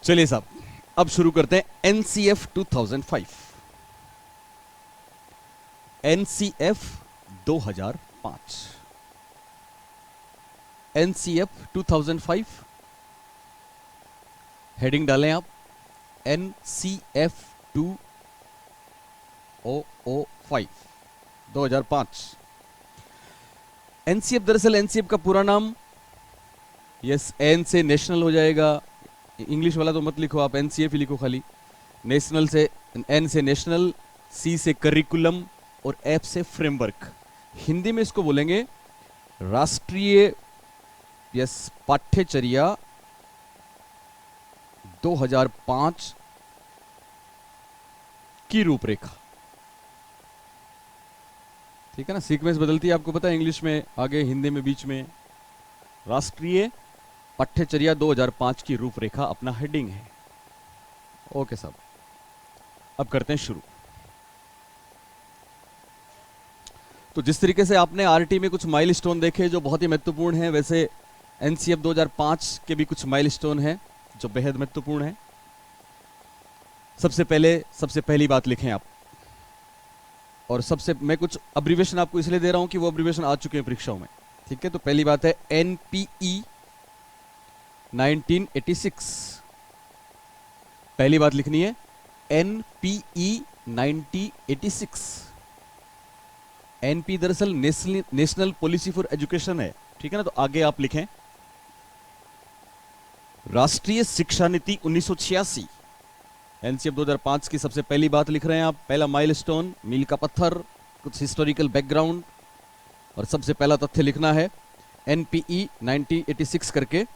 चलिए साहब, अब शुरू करते हैं एनसीएफ 2005। एनसीएफ 2005, एनसीएफ 2005, हेडिंग डालें आप एनसीएफ 2005 2005। एनसीएफ, दरअसल एनसीएफ का पूरा नाम, यस, एन से नेशनल हो जाएगा, इंग्लिश वाला तो मत लिखो आप, एनसीएफ ही लिखो खाली। नेशनल से, एन से नेशनल, सी से करिकुलम और एफ से फ्रेमवर्क। हिंदी में इसको बोलेंगे राष्ट्रीय, यस, पाठ्यचर्या 2005 की रूपरेखा। ठीक है ना, सीक्वेंस बदलती है, आपको पता है, इंग्लिश में आगे, हिंदी में बीच में। राष्ट्रीय पाठ्यचर्या 2005 की रूपरेखा अपना हेडिंग है। ओके साहब, अब करते हैं शुरू। तो जिस तरीके से आपने आरटी में कुछ माइलस्टोन देखे जो बहुत ही महत्वपूर्ण हैं, वैसे एनसीएफ 2005 के भी कुछ माइलस्टोन हैं जो बेहद महत्वपूर्ण हैं। सबसे पहली बात लिखें आप, और मैं कुछ अब्रिविएशन आपको इसलिए दे रहा हूं कि वो अब्रिविएशन आ चुके हैं परीक्षाओं में। ठीक है, तो पहली बात है एनपीई 1986। पहली बात लिखनी है एनपीई 1986। एनपी दरअसल नेशनल पॉलिसी फॉर एजुकेशन है। ठीक है ना, तो आगे आप लिखें राष्ट्रीय शिक्षा नीति 1986। एनसीएफ 2005 की सबसे पहली बात लिख रहे हैं आप, पहला माइलस्टोन, मील का पत्थर, कुछ हिस्टोरिकल बैकग्राउंड, और सबसे पहला तथ्य लिखना है एनपीई 1986 करके।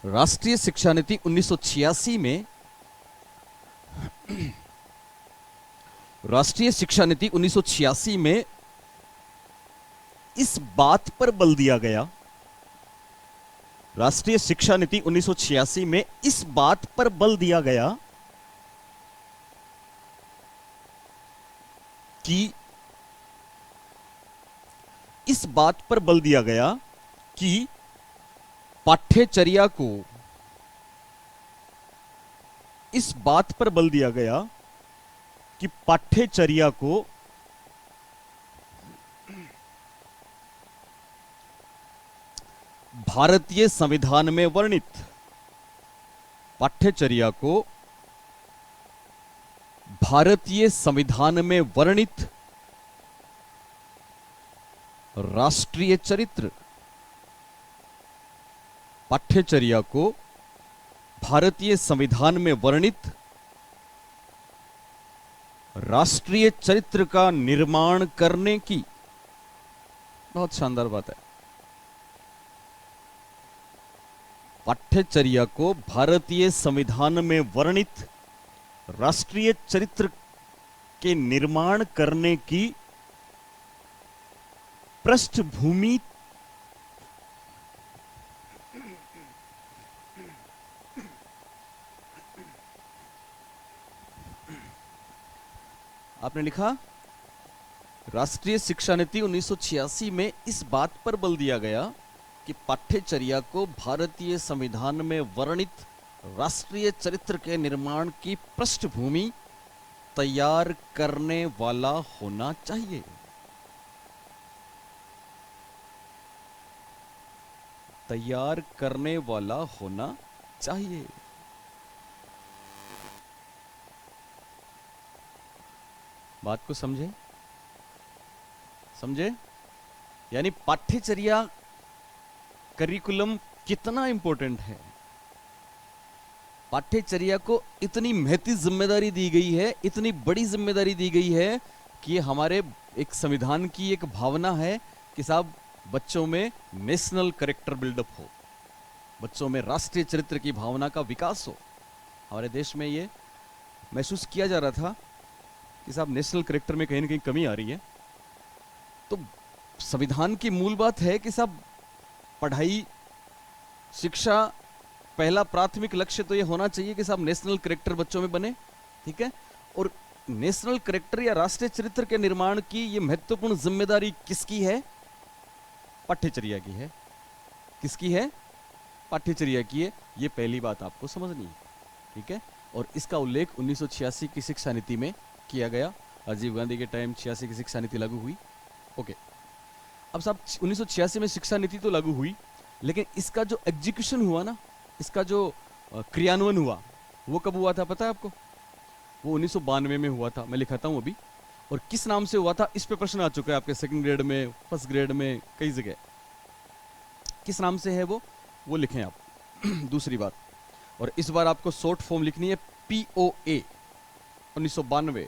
राष्ट्रीय शिक्षा नीति 1986 में, राष्ट्रीय शिक्षा नीति 1986 में इस बात पर बल दिया गया, राष्ट्रीय शिक्षा नीति 1986 में इस बात पर बल दिया गया कि, इस बात पर बल दिया गया कि पाठ्यचर्या को, इस बात पर बल दिया गया कि पाठ्यचर्या को भारतीय संविधान में वर्णित, पाठ्यचर्या को भारतीय संविधान में वर्णित राष्ट्रीय चरित्र, पाठ्यचर्या को भारतीय संविधान में वर्णित राष्ट्रीय चरित्र का निर्माण करने की, बहुत शानदार बात है, पाठ्यचर्या को भारतीय संविधान में वर्णित राष्ट्रीय चरित्र के निर्माण करने की पृष्ठभूमि आपने लिखा राष्ट्रीय शिक्षा नीति 1986 में इस बात पर बल दिया गया कि पाठ्यचर्या को भारतीय संविधान में वर्णित राष्ट्रीय चरित्र के निर्माण की पृष्ठभूमि तैयार करने वाला होना चाहिए। तैयार करने वाला होना चाहिए। बात को समझे, समझे? यानी पाठ्यचर्या, करिकुलम कितना इंपॉर्टेंट है। पाठ्यचर्या को इतनी महती जिम्मेदारी दी गई है, इतनी बड़ी जिम्मेदारी दी गई है कि ये हमारे एक संविधान की एक भावना है कि साहब बच्चों में नेशनल कैरेक्टर बिल्डअप हो, बच्चों में राष्ट्रीय चरित्र की भावना का विकास हो। हमारे देश में ये महसूस किया जा रहा था कि साहब नेशनल कैरेक्टर में कहीं ना कहीं कमी आ रही है। तो संविधान की मूल बात है कि साहब पढ़ाई, शिक्षा, पहला प्राथमिक लक्ष्य तो ये होना चाहिए कि साहब नेशनल कैरेक्टर बच्चों में बने। ठीक है, और नेशनल कैरेक्टर या राष्ट्रीय चरित्र के निर्माण की ये महत्वपूर्ण जिम्मेदारी किसकी है? पाठ्यचर्या की है। किसकी है? पाठ्यचर्या की है। ये पहली बात आपको समझनी है। ठीक है। और इसका उल्लेख 1986 की शिक्षा नीति में किया गया। राजीव गांधी के टाइम 86 की शिक्षा नीति लागू हुई। ओके, अब साहब 1986 में शिक्षा नीति तो लागू हुई, लेकिन इसका जो एग्जीक्यूशन हुआ ना, इसका जो क्रियान्वयन हुआ, वो कब हुआ था पता है आपको? वो 1992 में हुआ था। मैं लिखाता हूं अभी। और किस नाम से हुआ था, इस पे प्रश्न आ चुका है आपके सेकंड ग्रेड में, फर्स्ट ग्रेड में, कई जगह। किस नाम से है वो लिखें आप। दूसरी बात, और इस बार आपको शॉर्ट फॉर्म लिखनी है POA 1992।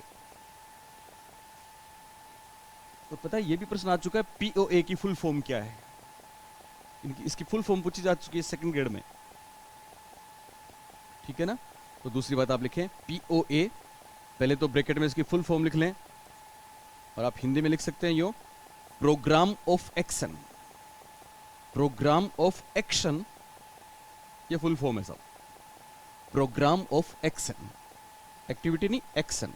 तो पता है ये भी प्रश्न आ चुका है POA की फुल फॉर्म क्या है। इसकी फुल फॉर्म पूछी जा चुकी है सेकंड ग्रेड में, ठीक है ना। तो दूसरी बात आप लिखें POA, पहले तो ब्रैकेट में इसकी फुल फॉर्म लिख लें, और आप हिंदी में लिख सकते हैं यो programme of action. Programme of action, ये फुल फॉर्म है सब। प्रोग्राम ऑफ एक्शन, एक्टिविटी नहीं, एक्शन,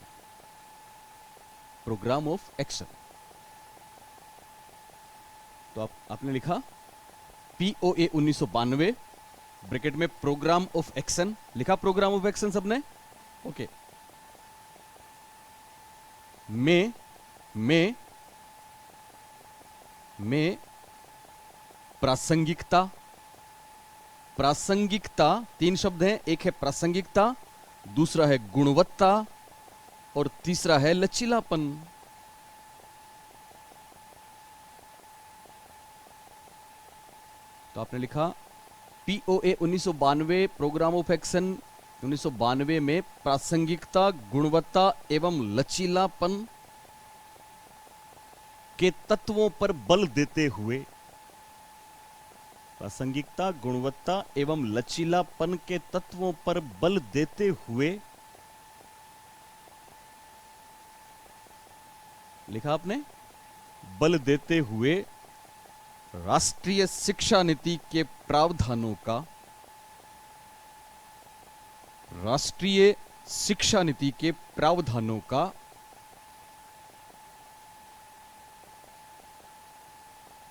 प्रोग्राम ऑफ एक्शन। तो आपने लिखा POA 1992, ब्रैकेट में प्रोग्राम ऑफ एक्शन लिखा। प्रोग्राम ऑफ एक्शन सबने, ओके। में प्रासंगिकता, प्रासंगिकता 3 शब्द हैं, एक है प्रासंगिकता, दूसरा है गुणवत्ता, और तीसरा है लचीलापन। तो आपने लिखा POA 1992, प्रोग्राम ऑफ एक्शन 1992 में प्रासंगिकता, गुणवत्ता एवं लचीलापन के तत्वों पर बल देते हुए, प्रासंगिकता, गुणवत्ता एवं लचीलापन के तत्वों पर बल देते हुए, लिखा आपने, बल देते हुए राष्ट्रीय शिक्षा नीति के प्रावधानों का, राष्ट्रीय शिक्षा नीति के प्रावधानों का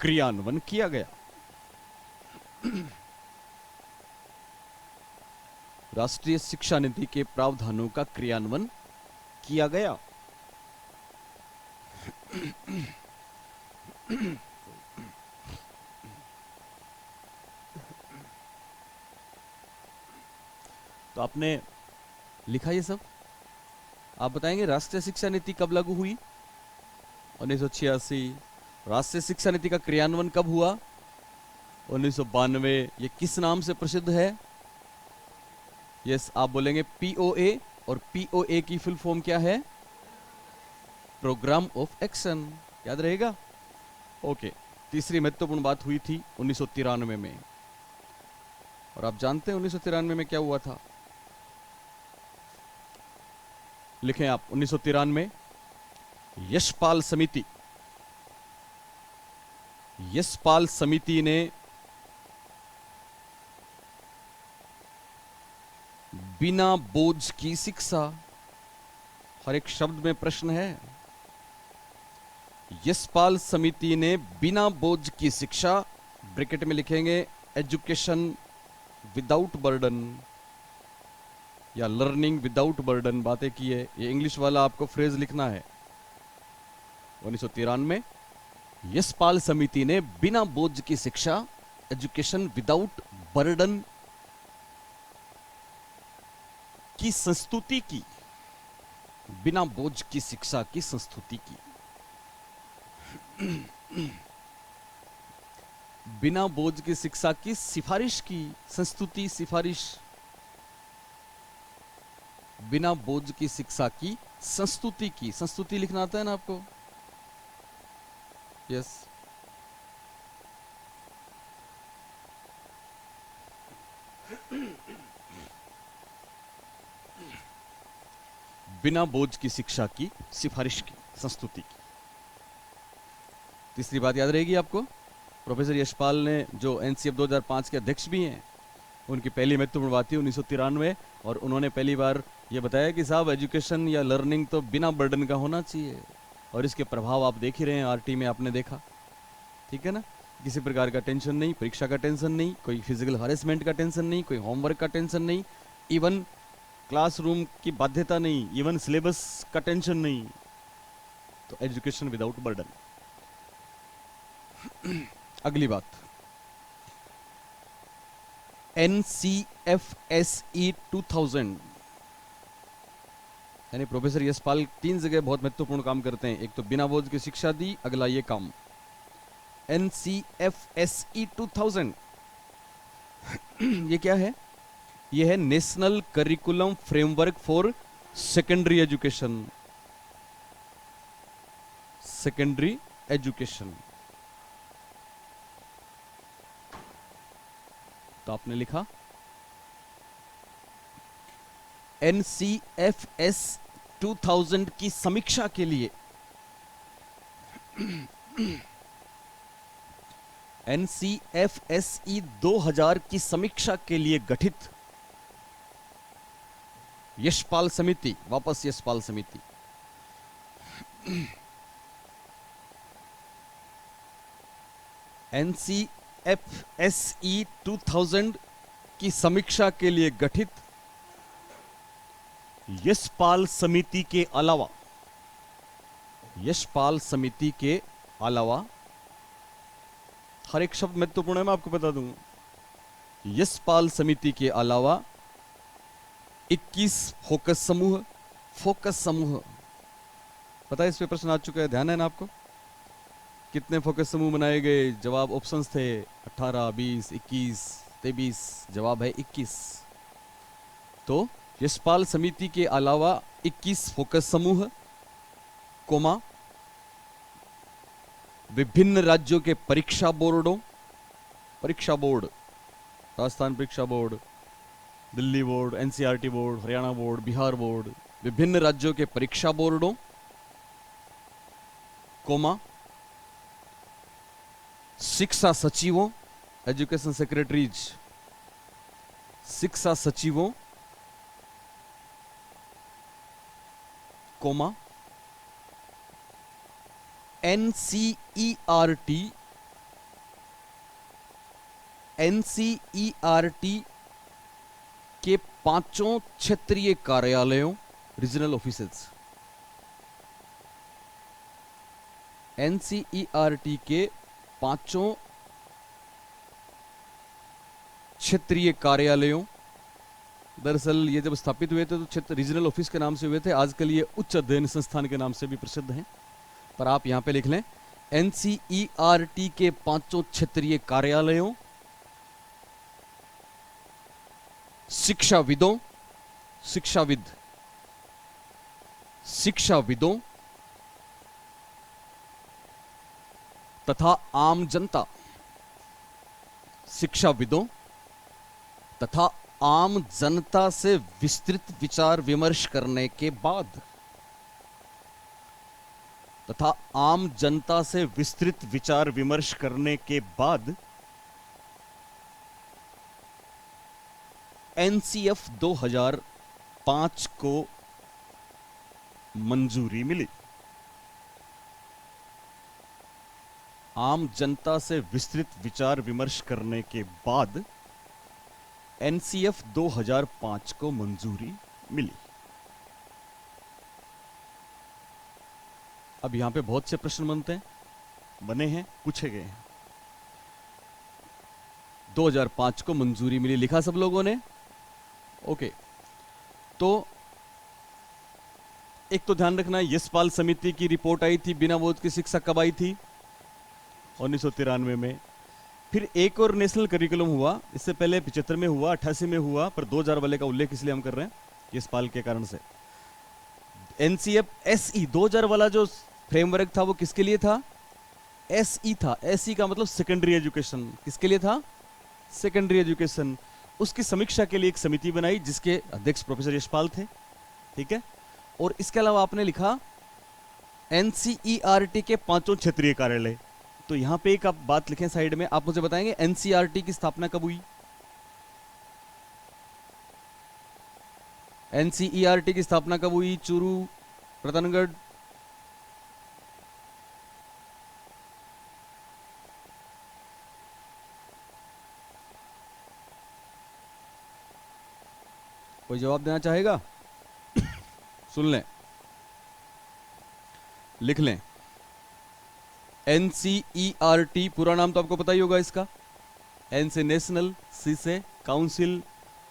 क्रियान्वयन किया गया। राष्ट्रीय शिक्षा नीति के प्रावधानों का क्रियान्वयन किया गया। तो आपने लिखा ये सब। आप बताएंगे राष्ट्रीय शिक्षा नीति कब लागू हुई? 1986। राष्ट्रीय शिक्षा नीति का क्रियान्वयन कब हुआ? 1992। ये किस नाम से प्रसिद्ध है? यस, आप बोलेंगे POA, और POA की फुल फॉर्म क्या है? Programme of action. याद रहेगा? ओके। तीसरी महत्वपूर्ण बात हुई थी 1993 में, और आप जानते हैं 1993 में क्या हुआ था? लिखें आप 1993 यशपाल समिति, यशपाल समिति ने बिना बोझ की शिक्षा, हर एक शब्द में प्रश्न है। यशपाल समिति ने बिना बोझ की शिक्षा, ब्रैकेट में लिखेंगे एजुकेशन विदाउट बर्डन या लर्निंग विदाउट बर्डन, बातें की है। ये इंग्लिश वाला आपको फ्रेज लिखना है। 1993 में यशपाल समिति ने बिना बोझ की शिक्षा, एजुकेशन विदाउट बर्डन की संस्तुति की, बिना बोझ की शिक्षा की संस्तुति की। बिना बोझ की शिक्षा की सिफारिश की, संस्तुति, सिफारिश। बिना बोझ की शिक्षा की संस्तुति की, संस्तुति लिखना आता है ना आपको? यस। बिना बोझ की शिक्षा की सिफारिश की, संस्तुति की। तीसरी बात याद रहेगी आपको, प्रोफेसर यशपाल ने, जो NCF 2005 के अध्यक्ष भी हैं, उनकी पहली महत्वपूर्ण बात थी 1993, और उन्होंने पहली बार ये बताया कि साहब एजुकेशन या लर्निंग तो बिना बर्डन का होना चाहिए। और इसके प्रभाव आप देख ही रहे हैं, RT में आपने देखा, ठीक है ना। किसी प्रकार का टेंशन नहीं, परीक्षा का टेंशन नहीं, कोई फिजिकल हरेसमेंट का टेंशन नहीं, कोई होमवर्क का टेंशन नहीं, इवन क्लासरूम की बाध्यता नहीं, इवन सिलेबस का टेंशन नहीं, तो एजुकेशन विदाउट बर्डन। अगली बात, NCFSE 2000, यानी प्रोफेसर यशपाल 3 जगह बहुत महत्वपूर्ण काम करते हैं। एक तो बिना बोझ की शिक्षा दी, अगला ये काम। NCFSE 2000 ये क्या है? ये है national curriculum framework for secondary education. Secondary education, तो आपने लिखा NCFS 2000 की समीक्षा के लिए NCFSE 2000 की समीक्षा के लिए गठित यशपाल समिति, वापस यशपाल समिति, NCFSE 2000 की समीक्षा के लिए गठित यशपाल समिति के अलावा, यशपाल समिति के अलावा, हर एक शब्द महत्वपूर्ण है, मैं आपको बता दूं। यशपाल समिति के अलावा 21 फोकस समूह, फोकस समूह, पता है इस पे प्रश्न आ चुका है, ध्यान है ना आपको? कितने फोकस समूह बनाए गए? जवाब ऑप्शंस थे 18, 20, 21, 23, जवाब है 21। तो यशपाल समिति के अलावा 21 फोकस समूह, कोमा, विभिन्न राज्यों के परीक्षा बोर्डों, परीक्षा बोर्ड, राजस्थान परीक्षा board, Delhi board, NCERT board, Haryana board, Bihar board, विभिन्न राज्यों के परीक्षा बोर्डों, कोमा, शिक्षा सचिवों, एजुकेशन सेक्रेटरीज, शिक्षा सचिवों, कोमा, NCERT, NCERT के 5 क्षेत्रीय कार्यालयों, रीजनल ऑफिसेस, NCERT के 5 क्षेत्रीय कार्यालयों, दरअसल ये जब स्थापित हुए थे तो क्षेत्र रीजनल ऑफिस के नाम से हुए थे, आजकल ये उच्च अध्ययन संस्थान के नाम से भी प्रसिद्ध हैं, पर आप यहां पे लिख लें NCERT के 5 क्षेत्रीय कार्यालयों, शिक्षाविदों, शिक्षाविद, शिक्षाविदों तथा आम जनता, शिक्षाविदों तथा आम जनता से विस्तृत विचार विमर्श करने के बाद, तथा आम जनता से विस्तृत विचार विमर्श करने के बाद NCF 2005 को मंजूरी मिली। आम जनता से विस्तृत विचार विमर्श करने के बाद NCF 2005 को मंजूरी मिली। अब यहां पे बहुत से प्रश्न बनते हैं, बने हैं, पूछे गए हैं। 2005 को मंजूरी मिली, लिखा सब लोगों ने? ओके, तो एक तो ध्यान रखना, यशपाल समिति की रिपोर्ट आई थी बिना बोझ की शिक्षा कब आई थी? 1993 में। फिर एक और नेशनल करिकुलम हुआ, इससे पहले 75 में हुआ, 88 में हुआ, पर 2000 वाले का उल्लेख इसलिए हम कर रहे हैं यशपाल के कारण से। NCFSE 2000 वाला जो फ्रेमवर्क था वो किसके लिए था? SE था। SE का मतलब सेकेंडरी एजुकेशन। किसके लिए था? Secondary education. उसकी समीक्षा के लिए एक समिति बनाई जिसके अध्यक्ष प्रोफेसर यशपाल थे, ठीक है। और इसके अलावा आपने लिखा NCERT के 5 क्षेत्रीय कार्यालय। तो यहां पे एक आप बात लिखें साइड में, आप मुझे बताएंगे NCERT की स्थापना कब हुई? NCERT की स्थापना कब हुई? चूरू, रतनगढ़, कोई जवाब देना चाहेगा? सुन लें, लिख लें। NCERT पूरा नाम तो आपको पता ही होगा इसका। N से नेशनल, C से काउंसिल,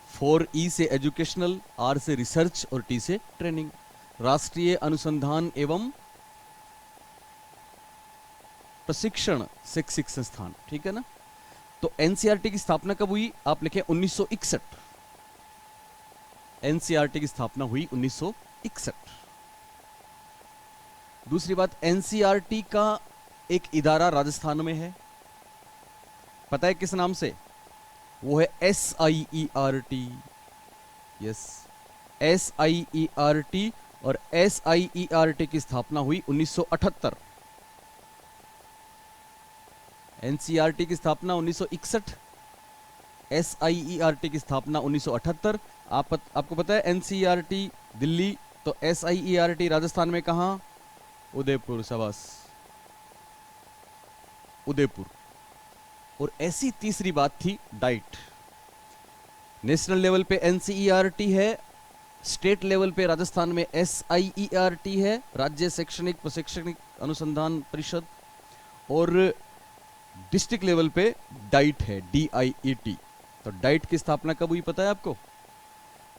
4E से एजुकेशनल, R से रिसर्च और T से ट्रेनिंग। राष्ट्रीय अनुसंधान एवं प्रशिक्षण शैक्षिक संस्थान, ठीक है ना। तो NCERT की स्थापना कब हुई? आप लिखें 1961। NCERT की स्थापना हुई 1961। दूसरी बात, NCERT का एक इदारा राजस्थान में है, पता है किस नाम से? वो है SIERT। Yes, SIERT। और SIERT की स्थापना हुई 1978। NCERT की स्थापना 1961, SIERT की स्थापना 1978। आपको पता है NCERT दिल्ली, तो SIERT राजस्थान में कहां? उदयपुर। शाबाश, उदयपुर। और ऐसी तीसरी बात थी डाइट। नेशनल लेवल पे NCERT है, स्टेट लेवल पे राजस्थान में SIERT है, राज्य शैक्षणिक प्रशैक्षणिक अनुसंधान परिषद, और डिस्ट्रिक्ट लेवल पे डाइट है, DIET। तो डाइट की स्थापना कब हुई पता है आपको?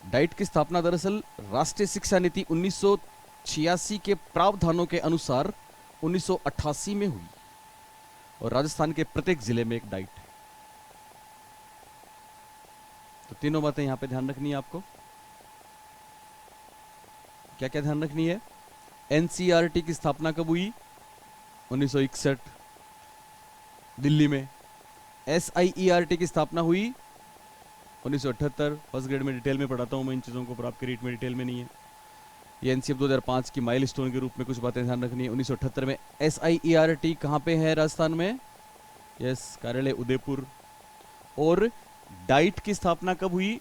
डाइट की स्थापना दरअसल राष्ट्रीय शिक्षा नीति 1986 के प्रावधानों के अनुसार 1988 में हुई, और राजस्थान के प्रत्येक जिले में एक डाइट है। तो तीनों बातें यहां पे ध्यान रखनी है आपको। क्या क्या ध्यान रखनी है? NCERT की स्थापना कब हुई? 1961 दिल्ली में। SIERT की स्थापना हुई 1978। फर्स्ट ग्रेड में डिटेल में पढ़ाता हूं मैं इन चीजों को, पर आपके रीट में डिटेल में नहीं है। ये NCF 2005 की माइलस्टोन के रूप में कुछ बातें ध्यान रखनी है। 1978 में SIERT कहां पे है? राजस्थान में। यस, कार्यालय उदयपुर। और डाइट की स्थापना कब हुई?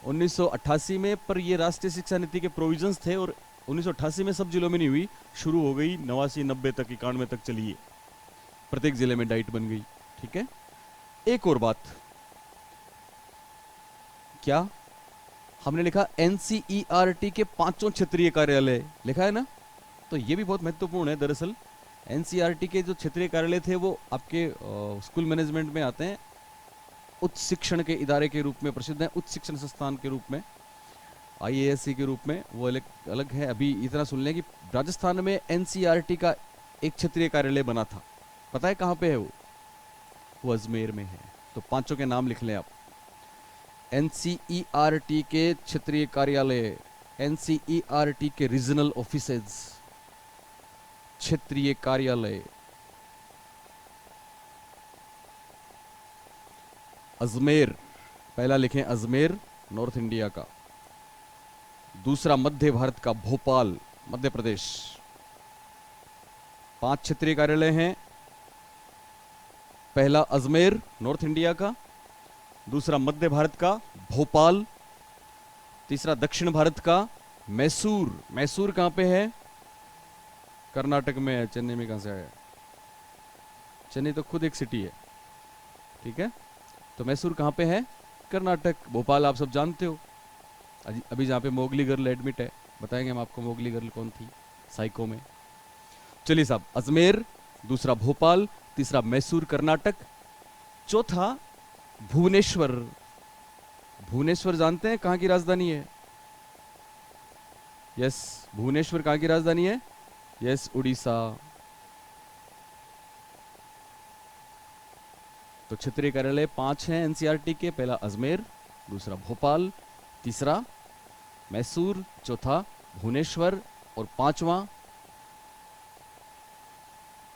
1988 में। पर ये राष्ट्रीय शिक्षा नीति के प्रोविजंस थे, और 1988 में सब जिलों में नहीं हुई, शुरू हो गई 89, 90 तक, 91 तक चली है, प्रत्येक जिले में डाइट बन गई। ठीक है। एक और बात, क्या हमने लिखा NCERT के 5 क्षेत्रीय कार्यालय, लिखा है ना, तो ये भी बहुत महत्वपूर्ण है। दरअसल NCERT के जो क्षेत्रीय कार्यालय थे वो आपके स्कूल मैनेजमेंट में आते हैं, उच्च शिक्षण के इदारे के रूप में प्रसिद्ध है, उच्च शिक्षण संस्थान के रूप में, IASC के रूप में, वो अलग अलग है। अभी इतना सुन लें कि राजस्थान में NCERT का एक क्षेत्रीय कार्यालय बना था, पता है कहां पे है वो अजमेर में है। तो 5 के नाम लिख लें आप। NCERT के क्षेत्रीय कार्यालय, NCERT के रीजनल ऑफिसेज, क्षेत्रीय कार्यालय। अजमेर, पहला लिखें अजमेर, नॉर्थ इंडिया का। दूसरा मध्य भारत का भोपाल, मध्य प्रदेश। 5 क्षेत्रीय कार्यालय हैं। पहला अजमेर, नॉर्थ इंडिया का। दूसरा मध्य भारत का भोपाल। तीसरा दक्षिण भारत का मैसूर। मैसूर कहां पे है? कर्नाटक में है। चेन्नई में कहां से आया? चेन्नई तो खुद एक सिटी है, ठीक है। तो मैसूर कहां पे है? कर्नाटक। भोपाल आप सब जानते हो, अभी जहां पे मोगली गर्ल एडमिट है, बताएंगे हम आपको मोगली गर्ल कौन थी साइको में। चलिए साहब, अजमेर, दूसरा भोपाल, तीसरा मैसूर कर्नाटक, चौथा भुवनेश्वर। भुवनेश्वर जानते हैं कहां की राजधानी है? यस, भुवनेश्वर कहां की राजधानी है? यस, उड़ीसा। तो क्षेत्रीय कार्यालय 5 हैं NCERT के। पहला अजमेर, दूसरा भोपाल, तीसरा मैसूर, चौथा भुवनेश्वर, और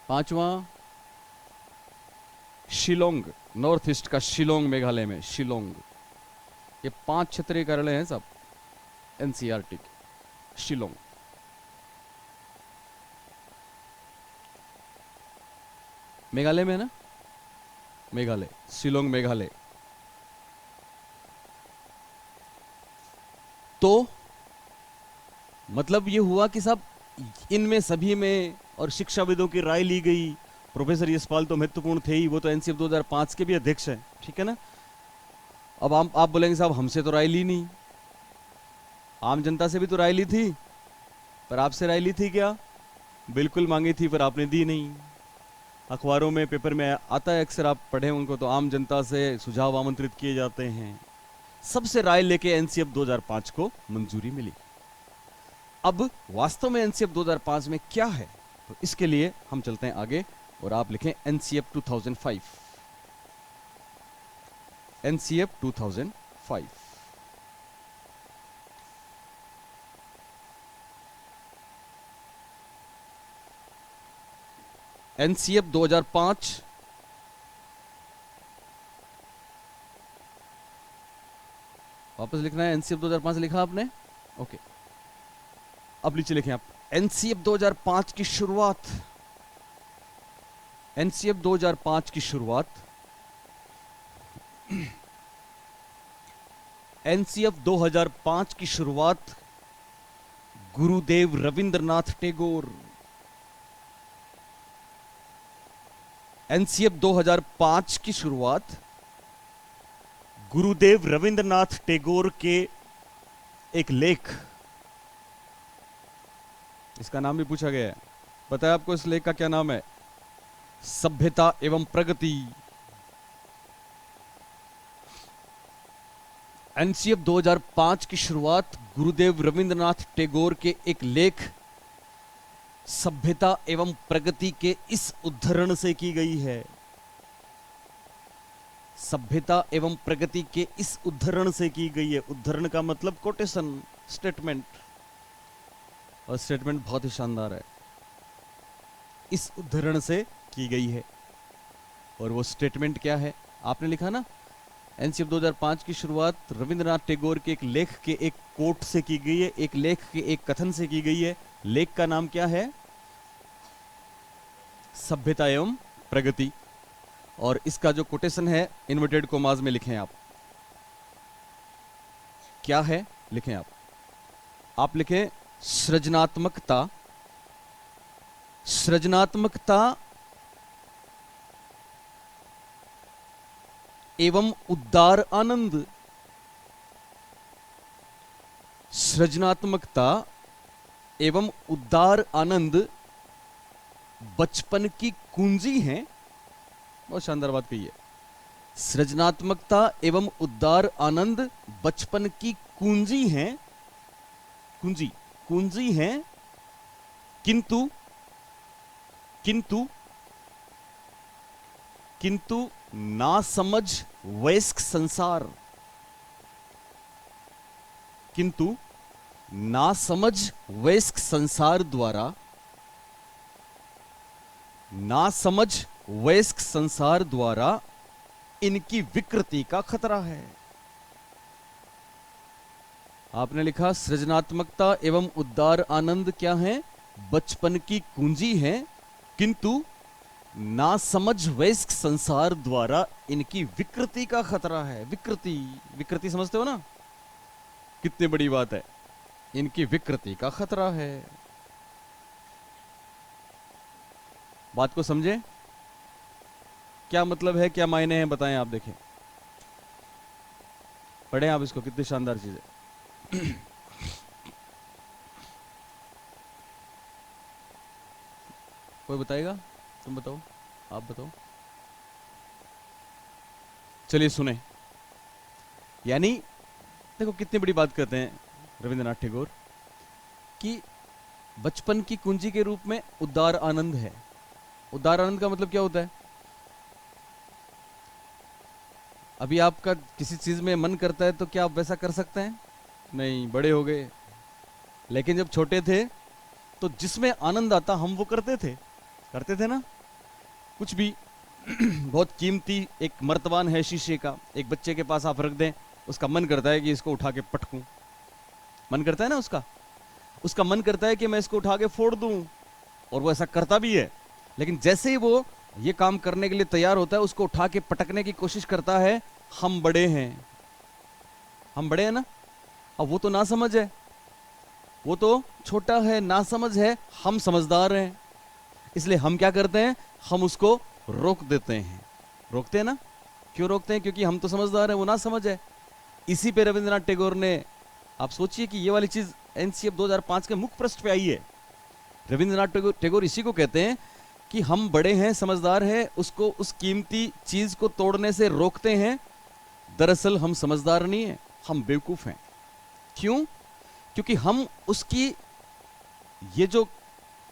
पांचवा शिलोंग, नॉर्थ ईस्ट का शिलोंग, मेघालय में शिलोंग। ये 5 क्षेत्रीय कार्यालय हैं सब NCERT के। शिलोंग, मेघालय में है ना, मेघालय, शिलोंग मेघालय। तो मतलब ये हुआ कि साहब इनमें सभी में और शिक्षाविदों की राय ली गई। प्रोफेसर यशपाल तो महत्वपूर्ण थे ही, वो तो NCF 2005 के भी अध्यक्ष हैं, ठीक है ना। अब आप बोलेंगे साहब हमसे तो राय ली नहीं, आम जनता से भी तो राय ली थी, पर आपसे राय ली थी क्या? बिल्कुल मांगी थी, पर आपने दी नहीं। अखबारों में, पेपर में आता है अक्सर, आप पढ़े उनको, तो आम जनता से सुझाव आमंत्रित किए जाते हैं। सबसे राय लेके एनसीएफ 2005 को मंजूरी मिली। अब वास्तव में एनसीएफ 2005 में क्या है, तो इसके लिए हम चलते हैं आगे और आप लिखें एनसीएफ 2005। एनसीएफ 2005 एनसीएफ 2005 वापस लिखना है। एनसीएफ 2005 लिखा आपने, ओके। अब नीचे लिखें आप एनसीएफ 2005 की शुरुआत। एनसीएफ 2005 की शुरुआत एनसीएफ 2005 की शुरुआत गुरुदेव रविंद्रनाथ टैगोर। एनसीएफ 2005 की शुरुआत गुरुदेव रविंद्रनाथ टैगोर के एक लेख, इसका नाम भी पूछा गया है। बताया आपको इस लेख का क्या नाम है? सभ्यता एवं प्रगति। एनसीएफ 2005 की शुरुआत गुरुदेव रविंद्रनाथ टैगोर के एक लेख सभ्यता एवं प्रगति के इस उद्धरण से की गई है। सभ्यता एवं प्रगति के इस उद्धरण से की गई है। उद्धरण का मतलब कोटेशन, स्टेटमेंट, और स्टेटमेंट बहुत ही शानदार है। इस उद्धरण से की गई है, और वो स्टेटमेंट क्या है? आपने लिखा ना, एनसीएफ 2005 की शुरुआत रविंद्रनाथ टैगोर के एक लेख के एक कोट से की गई है, एक लेख के एक कथन से की गई है। लेख का नाम क्या है? सभ्यता एवं प्रगति। और इसका जो कोटेशन है इन्वर्टेड कोमास में लिखें आप। क्या है? लिखें आप लिखें सृजनात्मकता। सृजनात्मकता एवं उदार आनंद। सृजनात्मकता एवं उदार आनंद बचपन की कुंजी है। बहुत शानदार बात कही है। सृजनात्मकता एवं उदार आनंद बचपन की कुंजी है। कुंजी है, किंतु किंतु किंतु नासमझ वयस्क संसार। किंतु नासमझ वयस्क संसार द्वारा, नासमझ वयस्क संसार द्वारा इनकी विकृति का खतरा है। आपने लिखा सृजनात्मकता एवं उदार आनंद क्या है? बचपन की कुंजी है, किंतु नासमझ वयस्क संसार द्वारा इनकी विकृति का खतरा है। विकृति समझते हो ना? कितनी बड़ी बात है। इनकी विकृति का खतरा है। बात को समझे? क्या मतलब है, क्या मायने हैं, बताएं आप। देखें, पढ़ें आप इसको, कितनी शानदार चीज है। कोई बताएगा? तुम बताओ, आप बताओ। चलिए सुने। यानी देखो कितनी बड़ी बात करते हैं रविंद्रनाथ टैगोर कि बचपन की कुंजी के रूप में उदार आनंद है। उदार आनंद का मतलब क्या होता है? अभी आपका किसी चीज में मन करता है तो क्या आप वैसा कर सकते हैं? नहीं, बड़े हो गए। लेकिन जब छोटे थे तो जिसमें आनंद आता हम वो करते थे ना। कुछ भी बहुत कीमती एक मर्तबान है शीशे का, एक बच्चे के पास आप रख दें, उसका मन करता है कि इसको उठा के पटकूं। मन करता है ना उसका मन करता है कि मैं इसको उठा के फोड़ दूं, और वो ऐसा करता भी है। लेकिन जैसे ही वो ये काम करने के लिए तैयार होता है, उसको उठा के पटकने की कोशिश करता है। हम बड़े हैं ना। अब वो तो ना समझ है, वो तो छोटा है, ना समझ है, हम समझदार हैं। इसलिए हम क्या करते हैं? हम उसको रोक देते हैं। रोकते हैं ना? क्यों रोकते हैं? क्योंकि हम तो समझदार हैं, वो ना समझ है। इसी पे रविंद्रनाथ टैगोर ने आप सोचिए कि ये वाली चीज एनसीएफ 2005 के मुख्य पृष्ठ पे आई है। रविंद्रनाथ टैगोर इसी को कहते हैं कि हम बड़े हैं, समझदार हैं, उसको उस कीमती चीज को तोड़ने से रोकते हैं। दरअसल हम समझदार नहीं हैं, हम बेवकूफ हैं। क्यों? क्योंकि हम उसकी ये जो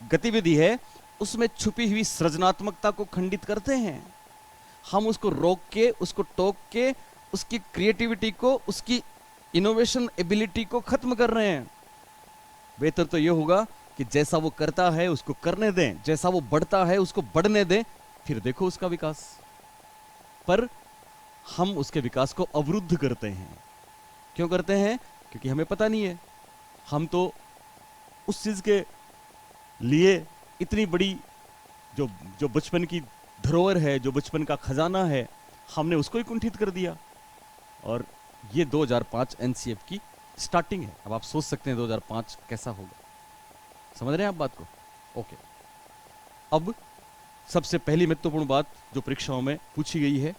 गतिविधि है उसमें छुपी हुई सृजनात्मकता को खंडित करते हैं। हम उसको रोक के, उसको टोक के, उसकी क्रिएटिविटी को, उसकी इनोवेशन एबिलिटी को खत्म कर रहे हैं। बेहतर तो यह होगा कि जैसा वो करता है उसको करने दें, जैसा वो बढ़ता है उसको बढ़ने दें, फिर देखो उसका विकास। पर हम उसके विकास को अवरुद्ध करते हैं। क्यों करते हैं? क्योंकि हमें पता नहीं है। हम तो उस चीज के लिए इतनी बड़ी जो जो बचपन की धरोहर है, जो बचपन का खजाना है, हमने उसको ही कुंठित कर दिया। और ये 2005 एनसीएफ की स्टार्टिंग है। अब आप सोच सकते हैं 2005 कैसा होगा। समझ रहे हैं आप बात को? ओके। अब सबसे पहली महत्वपूर्ण बात जो परीक्षाओं में पूछी गई है,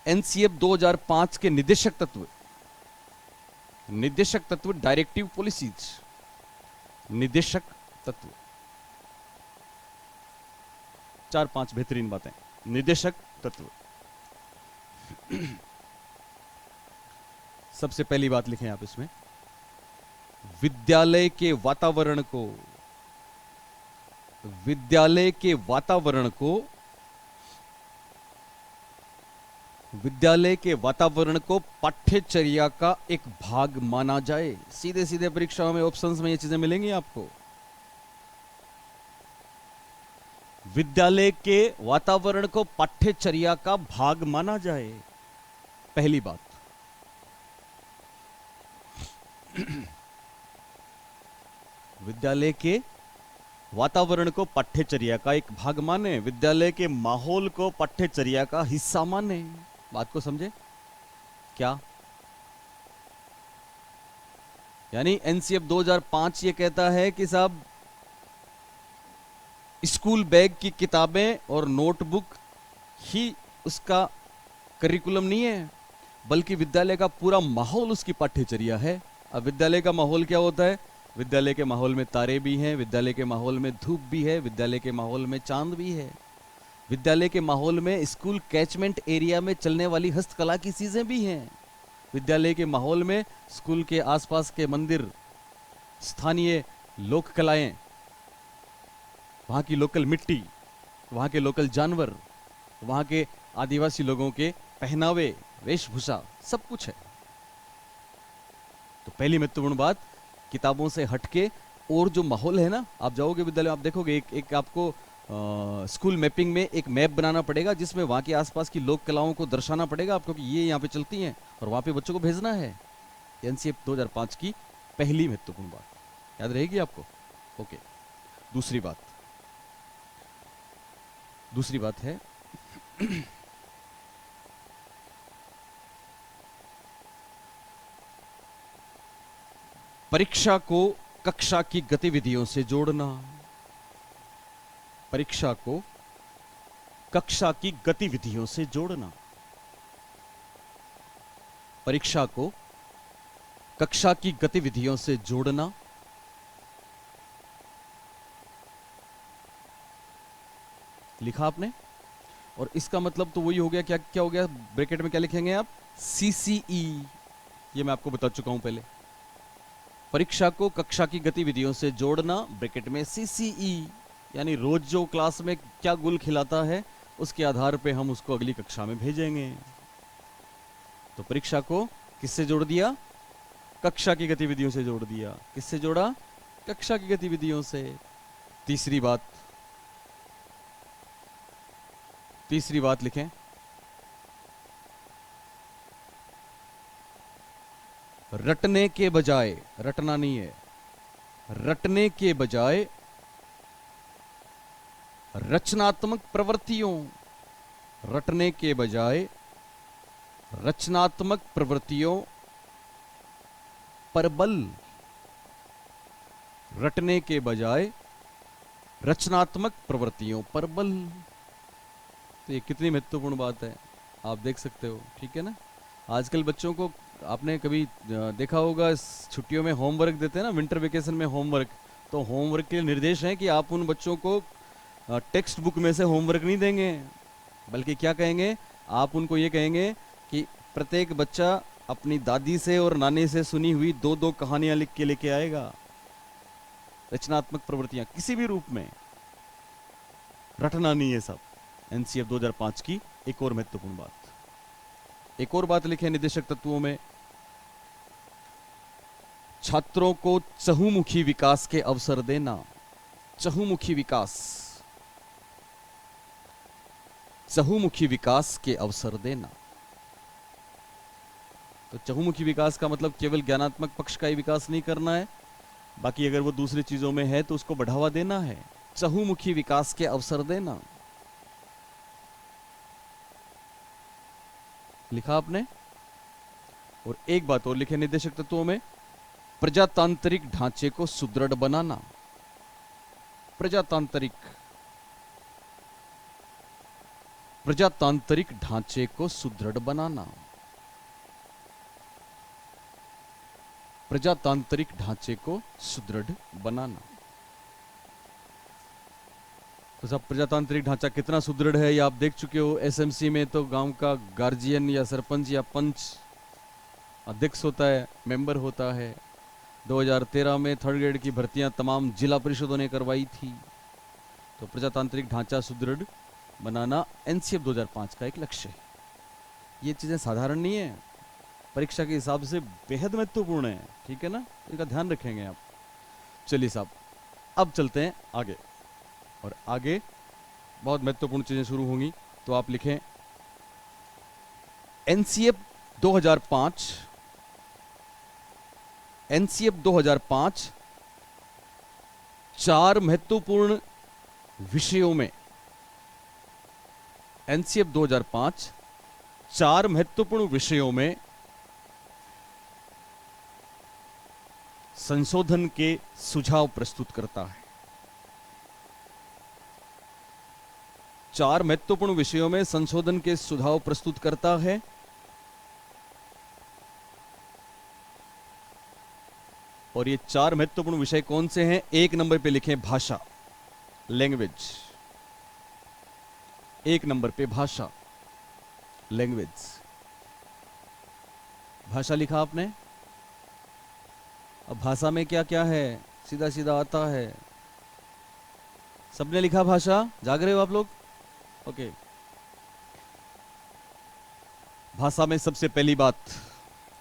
एनसीएफ 2005 के निर्देशक तत्व, निर्देशक तत्व, डायरेक्टिव पॉलिसीज, निर्देशक तत्व, 4-5 बेहतरीन बातें। निर्देशक तत्व। सबसे पहली बात लिखें आप इसमें, विद्यालय के वातावरण को, विद्यालय के वातावरण को, विद्यालय के वातावरण को पाठ्यचर्या का एक भाग माना जाए। सीधे सीधे परीक्षाओं में ऑप्शंस में ये चीजें मिलेंगी आपको। विद्यालय के वातावरण को पाठ्यचर्या का भाग माना जाए, पहली बात। विद्यालय के वातावरण को पाठ्यचर्या का एक भाग माने, विद्यालय के माहौल को पाठ्यचर्या का हिस्सा माने। बात को समझे क्या? यानी एनसीएफ 2005 ये कहता है कि साहब स्कूल बैग की किताबें और नोटबुक ही उसका करिकुलम नहीं है, बल्कि विद्यालय का पूरा माहौल उसकी पाठ्यचर्या है। अब विद्यालय का माहौल क्या होता है? विद्यालय के माहौल में तारे भी हैं, विद्यालय के माहौल में धूप भी है, विद्यालय के माहौल में चांद भी है, विद्यालय के माहौल में स्कूल कैचमेंट एरिया में चलने वाली हस्तकला की चीजें भी हैं, विद्यालय के माहौल में स्कूल के आसपास के मंदिर, स्थानीय लोक कलाएं, वहां की लोकल मिट्टी, वहां के लोकल जानवर, वहां के आदिवासी लोगों के पहनावे, वेशभूषा, सब कुछ है। तो पहली महत्वपूर्ण बात, किताबों से हटके और जो माहौल है ना, आप जाओगे विद्यालय में, आप देखोगे एक आपको स्कूल मैपिंग में एक मैप बनाना पड़ेगा जिसमें वहां के आसपास की लोक कलाओं को दर्शाना पड़ेगा आपको कि ये यहाँ पे चलती हैं और वहां पे बच्चों को भेजना है। एनसीएफ 2005 की पहली महत्वपूर्ण बात याद रहेगी आपको। ओके। दूसरी बात है परीक्षा को कक्षा की गतिविधियों से जोड़ना। परीक्षा को कक्षा की गतिविधियों से जोड़ना। परीक्षा को कक्षा की गतिविधियों से जोड़ना। लिखा आपने? और इसका मतलब तो वही हो गया, क्या क्या हो गया? ब्रैकेट में क्या लिखेंगे आप? सीसीई। ये मैं आपको बता चुका हूं पहले। परीक्षा को कक्षा की गतिविधियों से जोड़ना, ब्रैकेट में सीसीई, यानी रोज जो क्लास में क्या गुल खिलाता है उसके आधार पे हम उसको अगली कक्षा में भेजेंगे। तो परीक्षा को किससे जोड़ दिया? कक्षा की गतिविधियों से जोड़ दिया। किससे जोड़ा? कक्षा की गतिविधियों से। तीसरी बात लिखें, रटने के बजाय, रटना नहीं है, रटने के बजाय रचनात्मक प्रवृत्तियों, रटने के बजाय रचनात्मक प्रवृत्तियों पर बल, रटने के बजाय रचनात्मक प्रवृत्तियों पर बल। तो ये कितनी महत्वपूर्ण बात है आप देख सकते हो, ठीक है ना। आजकल बच्चों को आपने कभी देखा होगा इस छुट्टियों में होमवर्क देते हैं ना, विंटर वेकेशन में होमवर्क, तो होमवर्क के निर्देश हैं कि आप उन बच्चों को टेक्स्ट बुक में से होमवर्क नहीं देंगे, बल्कि क्या कहेंगे, आप उनको ये कहेंगे कि प्रत्येक बच्चा अपनी दादी से और नानी से सुनी हुई दो दो कहानियां लिख के लेके आएगा। रचनात्मक प्रवृत्तियां किसी भी रूप में, रटना नहीं है सब। एनसीएफ 2005 की एक और महत्वपूर्ण बात, एक और बात लिखे निदेशक तत्वों में, छात्रों को चहुमुखी विकास के अवसर देना। चहुमुखी विकास, चहुमुखी विकास के अवसर देना। तो चहुमुखी विकास का मतलब केवल ज्ञानात्मक पक्ष का ही विकास नहीं करना है, बाकी अगर वो दूसरी चीजों में है तो उसको बढ़ावा देना है। चहुमुखी विकास के अवसर देना, लिखा आपने। और एक बात और लिखे निदेशक तत्वों में, प्रजातांत्रिक ढांचे को सुदृढ़ बनाना। प्रजातांत्रिक ढांचे को सुदृढ़ बनाना। प्रजातांत्रिक ढांचे को सुदृढ़ बनाना। तो सब प्रजातांत्रिक ढांचा कितना सुदृढ़ है ये आप देख चुके हो। एसएमसी में तो गांव का गार्जियन या सरपंच या पंच अध्यक्ष होता है, मेंबर होता है। 2013 में थर्ड ग्रेड की भर्तियां तमाम जिला परिषदों ने करवाई थी। तो प्रजातांत्रिक ढांचा सुदृढ़ बनाना एनसीएफ 2005 का एक लक्ष्य है। ये चीजें साधारण नहीं है, परीक्षा के हिसाब से बेहद महत्वपूर्ण है, ठीक है ना, इनका ध्यान रखेंगे आप। चलिए साहब, अब चलते हैं आगे, और आगे बहुत महत्वपूर्ण चीजें शुरू होंगी। तो आप लिखें एनसीएफ 2005, एनसीएफ 2005 चार महत्वपूर्ण विषयों में, एनसीएफ 2005 चार महत्वपूर्ण विषयों में संशोधन के सुझाव प्रस्तुत करता है। चार महत्वपूर्ण विषयों में संशोधन के सुझाव प्रस्तुत करता है। और ये चार महत्वपूर्ण विषय कौन से हैं? एक नंबर पे लिखें भाषा, लैंग्वेज। एक नंबर पे भाषा, लैंग्वेज। भाषा लिखा आपने। अब भाषा में क्या क्या है, सीधा सीधा आता है। सबने लिखा भाषा? जाग रहे हो आप लोग? ओके। भाषा में सबसे पहली बात,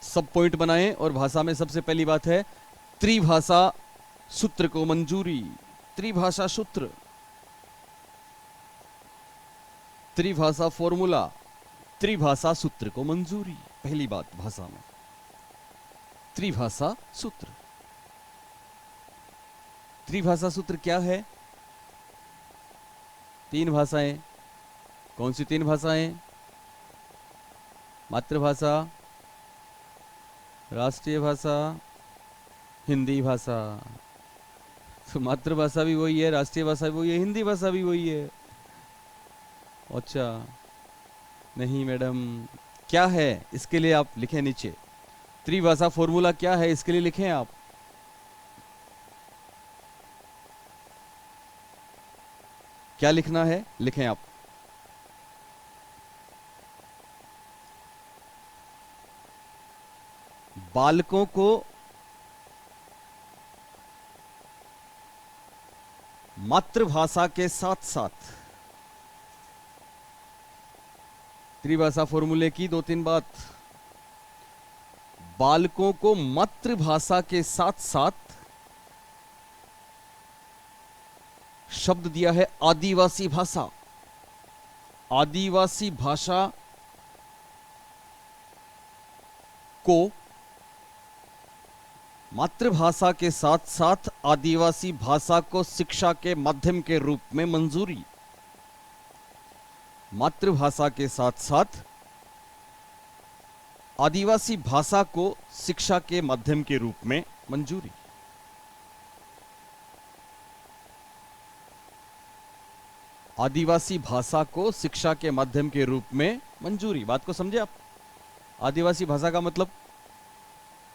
सब पॉइंट बनाएं, और भाषा में सबसे पहली बात है त्रिभाषा सूत्र को मंजूरी। त्रिभाषा सूत्र, त्रिभाषा फॉर्मूला, त्रिभाषा सूत्र को मंजूरी। पहली बात भाषा में त्रिभाषा सूत्र। त्रिभाषा सूत्र क्या है? तीन भाषाएं। कौन सी तीन भाषाएं? मातृभाषा, राष्ट्रीय भाषा, हिंदी भाषा। तो मातृभाषा भी वही है, राष्ट्रीय भाषा भी वही है, हिंदी भाषा भी वही है। अच्छा नहीं मैडम, क्या है इसके लिए आप लिखें नीचे। त्रिभाषा फॉर्मूला क्या है इसके लिए लिखें आप। क्या लिखना है लिखें आप। बालकों को मातृभाषा के साथ साथ, त्रिभाषा फॉर्मूले की दो तीन बात, बालकों को मातृभाषा के साथ साथ शब्द दिया है आदिवासी भाषा। आदिवासी भाषा को मातृभाषा के साथ साथ आदिवासी भाषा को शिक्षा के माध्यम के रूप में मंजूरी। मातृभाषा के साथ साथ आदिवासी भाषा को शिक्षा के माध्यम के रूप में मंजूरी। आदिवासी भाषा को शिक्षा के माध्यम के रूप में मंजूरी। बात को समझे आप? आदिवासी भाषा का मतलब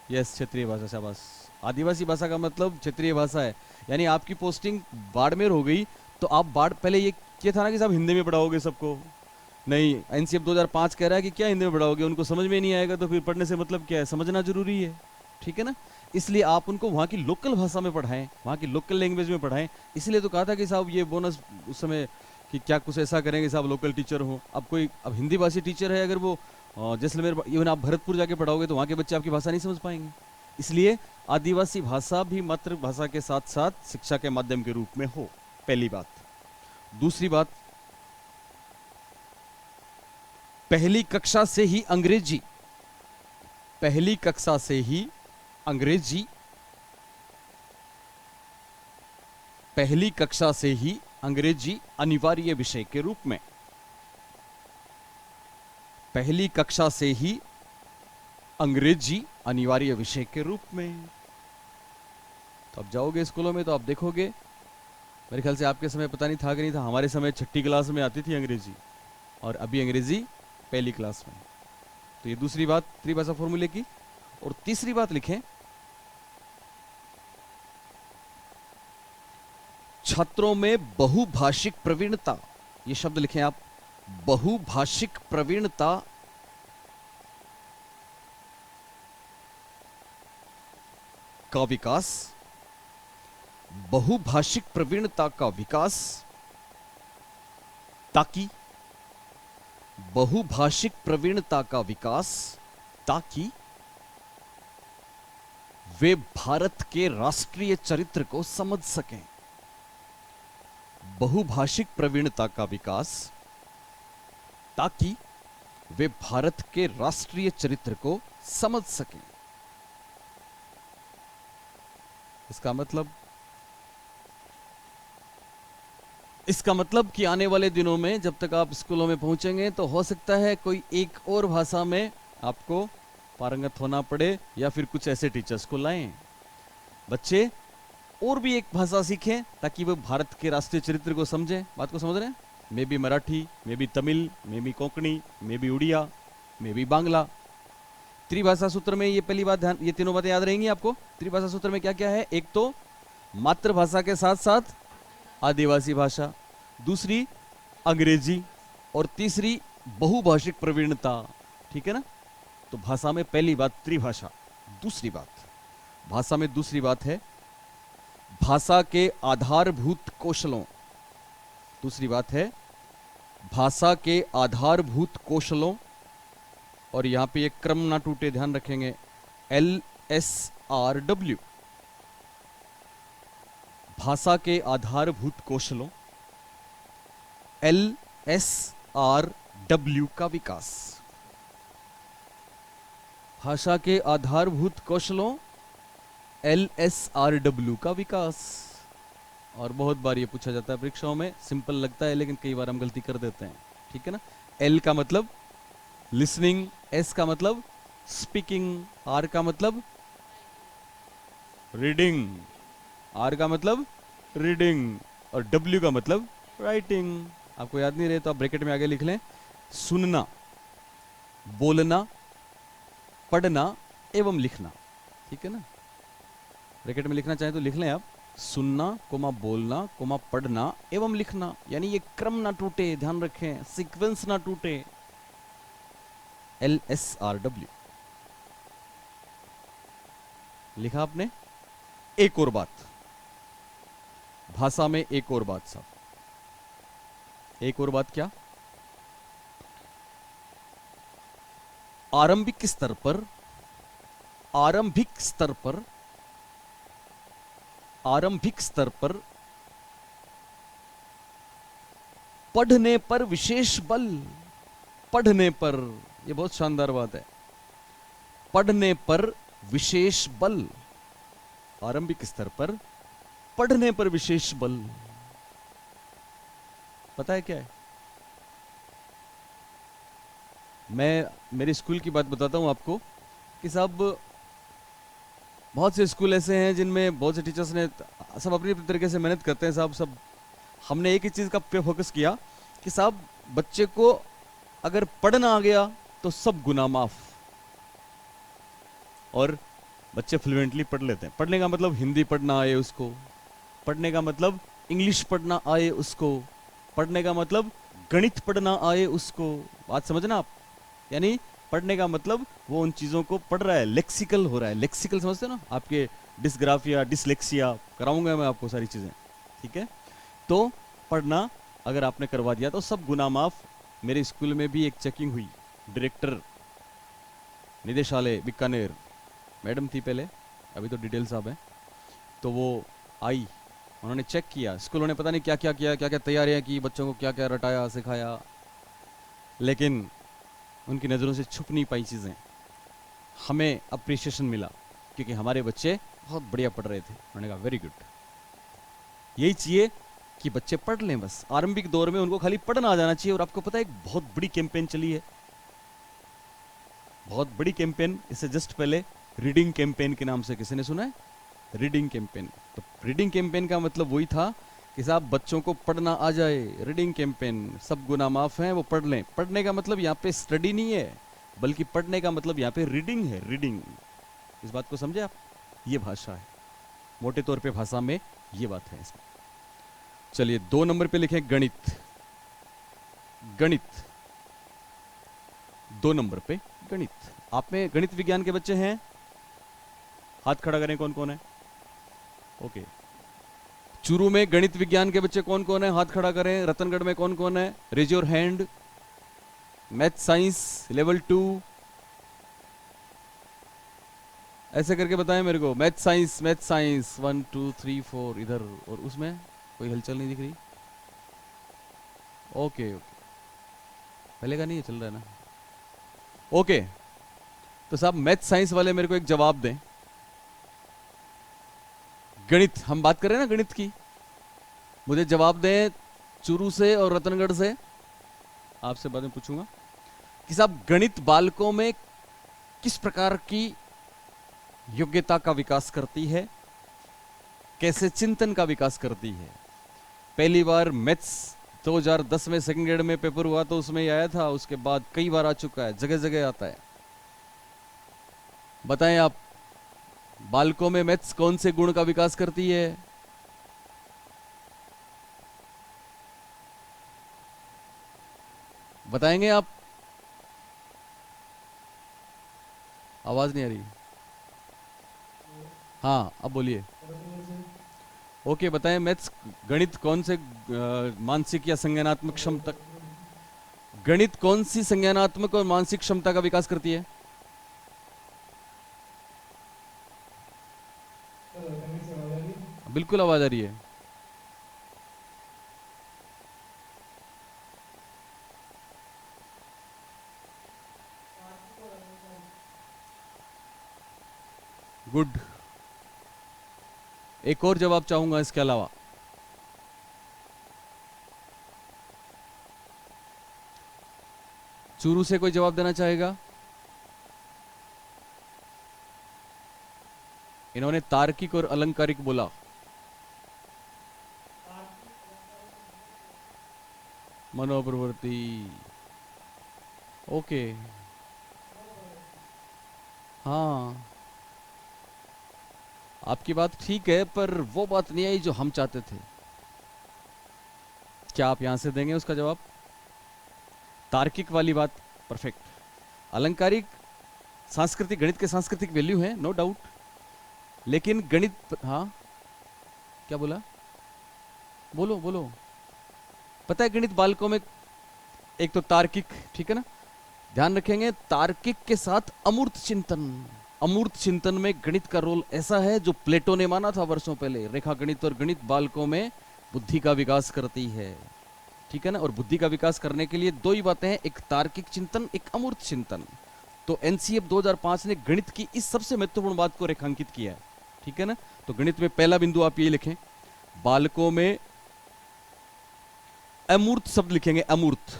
यस, क्षेत्रीय भाषा, शाबाश। आदिवासी भाषा का मतलब क्षेत्रीय भाषा है। यानी आपकी पोस्टिंग बाड़मेर हो गई तो आप पहले ये था ना कि साहब हिंदी में पढ़ाओगे सबको। नहीं, एनसीएफ 2005 कह रहा है कि क्या हिंदी में पढ़ाओगे, उनको समझ में नहीं आएगा तो फिर पढ़ने से मतलब क्या है, समझना जरूरी है। ठीक है ना। इसलिए आप उनको वहाँ की लोकल भाषा में पढ़ाएं, वहाँ की लोकल लैंग्वेज में पढ़ाएं। इसलिए तो कहा था कि साहब ये बोनस उस समय कि क्या कुछ ऐसा करेंगे साहब लोकल टीचर हो। अब हिंदी भाषी टीचर है, अगर वो जैसलमेर, इवन आप भरतपुर जाके पढ़ाओगे तो वहाँ के बच्चे आपकी भाषा नहीं समझ पाएंगे। इसलिए आदिवासी भाषा भी मातृभाषा के साथ साथ शिक्षा के माध्यम के रूप में हो, पहली बात। दूसरी बात, पहली कक्षा से ही अंग्रेजी, पहली कक्षा से ही अंग्रेजी, पहली कक्षा से ही अंग्रेजी अनिवार्य विषय के रूप में, पहली कक्षा से ही अंग्रेजी अनिवार्य विषय के रूप में। तो आप जाओगे स्कूलों में तो आप देखोगे, मेरे ख्याल से आपके समय पता नहीं था कि नहीं था, हमारे समय छठी क्लास में आती थी अंग्रेजी, और अभी अंग्रेजी पहली क्लास में। तो ये दूसरी बात त्रिभाषा फॉर्मूले की। और तीसरी बात लिखें, छात्रों में बहुभाषिक प्रवीणता, ये शब्द लिखें आप, बहुभाषिक प्रवीणता का विकास, बहुभाषिक प्रवीणता का विकास, ताकि बहुभाषिक प्रवीणता का विकास ताकि वे भारत के राष्ट्रीय चरित्र को समझ सकें। बहुभाषिक प्रवीणता का विकास ताकि वे भारत के राष्ट्रीय चरित्र को समझ सकें। इसका मतलब कि आने वाले दिनों में जब तक आप स्कूलों में पहुंचेंगे तो हो सकता है कोई एक और भाषा में आपको पारंगत होना पड़े, या फिर कुछ ऐसे टीचर्स को लाएं। बच्चे और भी एक भाषा सीखें ताकि वो भारत के राष्ट्रीय चरित्र को समझें। बात को समझ रहे हैं? Maybe Marathi, maybe Tamil, maybe Konkani, maybe Odia, maybe Bangla. त्रिभाषा सूत्र में ये पहली बात ध्यान, ये तीनों बातें याद रहेंगी आपको। त्रिभाषा सूत्र में क्या क्या है? एक तो मातृभाषा के साथ साथ आदिवासी भाषा, दूसरी अंग्रेजी, और तीसरी बहुभाषिक प्रवीणता। ठीक है ना। तो भाषा में पहली बात त्रिभाषा। दूसरी बात, भाषा में दूसरी बात है भाषा के आधारभूत कौशलों। दूसरी बात है भाषा के आधारभूत कौशलों, और यहां पे एक क्रम ना टूटे, ध्यान रखेंगे, LSRW, भाषा के आधारभूत कौशलों, LSRW का विकास। भाषा के आधारभूत कौशलों, LSRW का विकास। और बहुत बार ये पूछा जाता है परीक्षाओं में, सिंपल लगता है लेकिन कई बार हम गलती कर देते हैं। ठीक है ना। L का मतलब लिसनिंग, S का मतलब स्पीकिंग, R का मतलब रीडिंग, R का मतलब रीडिंग, और W का मतलब राइटिंग। आपको याद नहीं रहे तो आप ब्रैकेट में आगे लिख लें, सुनना, बोलना, पढ़ना एवं लिखना। ठीक है ना। ब्रैकेट में लिखना चाहें तो लिख लें आप, सुनना, कोमा बोलना, कोमा पढ़ना एवं लिखना। यानी ये क्रम ना टूटे, ध्यान रखें, सीक्वेंस ना टूटे। LSRW लिखा आपने। एक और बात भाषा में, एक और बात साहब, एक और बात क्या? आरंभिक स्तर पर, आरंभिक स्तर पर, आरंभिक स्तर पर पढ़ने पर विशेष बल। पढ़ने पर, यह बहुत शानदार बात है, पढ़ने पर विशेष बल। आरंभिक स्तर पर पढ़ने पर विशेष बल। पता है क्या है? मैं मेरे स्कूल की बात बताता हूं आपको कि साहब बहुत से स्कूल ऐसे हैं जिनमें बहुत से टीचर्स ने सब अपनी अपनी तरीके से मेहनत करते हैं साहब। सब हमने एक ही चीज का पे फोकस किया कि साहब बच्चे को अगर पढ़ना आ गया तो सब गुनाह माफ, और बच्चे फ्लुएंटली पढ़ लेते हैं। पढ़ने का मतलब हिंदी पढ़ना आए उसको, पढ़ने का मतलब इंग्लिश पढ़ना आए उसको, पढ़ने का मतलब गणित पढ़ना आए उसको। बात समझना आप, यानी पढ़ने का मतलब वो उन चीज़ों को पढ़ रहा है, लेक्सिकल हो रहा है। लेक्सिकल समझते हो ना, आपके डिस्ग्राफिया, डिसलेक्सिया कराऊंगा मैं आपको सारी चीज़ें, ठीक है। तो पढ़ना अगर आपने करवा दिया तो सब गुना माफ। मेरे स्कूल में भी एक चेकिंग हुई, डायरेक्टर निदेशालय बीकानेर मैडम थी पहले, अभी तो डिटेल साहब हैं, तो वो आई, उन्होंने चेक किया, स्कूलों ने पता नहीं क्या क्या किया, क्या क्या तैयारियां की, बच्चों को क्या क्या रटाया सिखाया, लेकिन उनकी नज़रों से छुप नहीं पाई चीज़ें। हमें अप्रिसिएशन मिला क्योंकि हमारे बच्चे बहुत बढ़िया पढ़ रहे थे। उन्होंने कहा वेरी गुड। यही चाहिए कि बच्चे पढ़ लें, बस आरंभिक दौर में उनको खाली पढ़ना आ जाना चाहिए। और आपको पता है एक बहुत बड़ी कैंपेन चली है, बहुत बड़ी कैंपेन, इससे जस्ट पहले रीडिंग कैंपेन के नाम से किसी ने सुना है? Reading campaign. तो रीडिंग कैंपेन का मतलब वही था कि साहब बच्चों को पढ़ना आ जाए। रीडिंग कैंपेन, सब गुनाह माफ हैं, वो पढ़ लें। पढ़ने का मतलब यहाँ पे स्टडी नहीं है, बल्कि पढ़ने का मतलब यहाँ पे रीडिंग है, रीडिंग। इस बात को समझे आप? ये भाषा है, मोटे तौर पे भाषा में ये बात है इसमें। चलिए 2 नंबर पे लिखें गणित। गणित 2 नंबर पे गणित। आप में गणित विज्ञान के बच्चे हैं? हाथ खड़ा करें, कौन कौन है? ओके। चूरू में गणित विज्ञान के बच्चे कौन कौन है? हाथ खड़ा करें। रतनगढ़ में कौन कौन है? Raise your hand. Math science level 2, ऐसे करके बताएं मेरे को। मैथ साइंस, मैथ साइंस 1 2 3 4 इधर। और उसमें कोई हलचल नहीं दिख रही। ओके ओके, पहले का नहीं है, चल रहा है ना? ओके, तो साहब मैथ साइंस वाले मेरे को एक जवाब दें। गणित, हम बात कर रहे हैं ना गणित की, मुझे जवाब दें चूरू से और रतनगढ़ से। आपसे बाद में पूछूंगा कि साहब गणित बालकों में किस प्रकार की योग्यता का विकास करती है, कैसे चिंतन का विकास करती है। पहली बार मैथ्स 2010 में सेकंड ग्रेड में पेपर हुआ तो उसमें ही आया था, उसके बाद कई बार आ चुका है, जगह जगह आता है। बताएं आप, बालकों में मैथ्स कौन से गुण का विकास करती है? बताएंगे आप? आवाज नहीं आ रही। हाँ अब बोलिए। ओके, बताएं मैथ्स गणित कौन से मानसिक या संज्ञानात्मक क्षमता, गणित कौन सी संज्ञानात्मक और मानसिक क्षमता का विकास करती है? बिल्कुल आवाज आ रही है। गुड। एक और जवाब चाहूंगा इसके अलावा। चूरू से कोई जवाब देना चाहेगा? इन्होंने तार्किक और अलंकारिक बोला। मनोप्रवृत्ति, ओके। हाँ, आपकी बात ठीक है, पर वो बात नहीं आई जो हम चाहते थे। क्या आप यहां से देंगे उसका जवाब? तार्किक वाली बात परफेक्ट। अलंकारिक, सांस्कृतिक, गणित के सांस्कृतिक वैल्यू है, नो डाउट, लेकिन गणित, हाँ क्या बोला? बोलो बोलो। पता है गणित बालकों में एक तो तार्किक, ठीक है ना, ध्यान रखेंगे, तार्किक के साथ अमूर्त चिंतन। अमूर्त चिंतन में गणित का रोल ऐसा है जो प्लेटो ने माना था वर्षों पहले। रेखा गणित और गणित बालकों में बुद्धि का विकास करती है, ठीक है ना। और बुद्धि का विकास करने के लिए दो ही बातें हैं, एक तार्किक चिंतन, एक अमूर्त चिंतन। तो एनसीएफ 2005 ने गणित की इस सबसे महत्वपूर्ण बात को रेखांकित किया है, ठीक है ना। तो गणित में पहला बिंदु आप ये लिखें, बालकों में अमूर्त शब्द लिखेंगे, अमूर्त।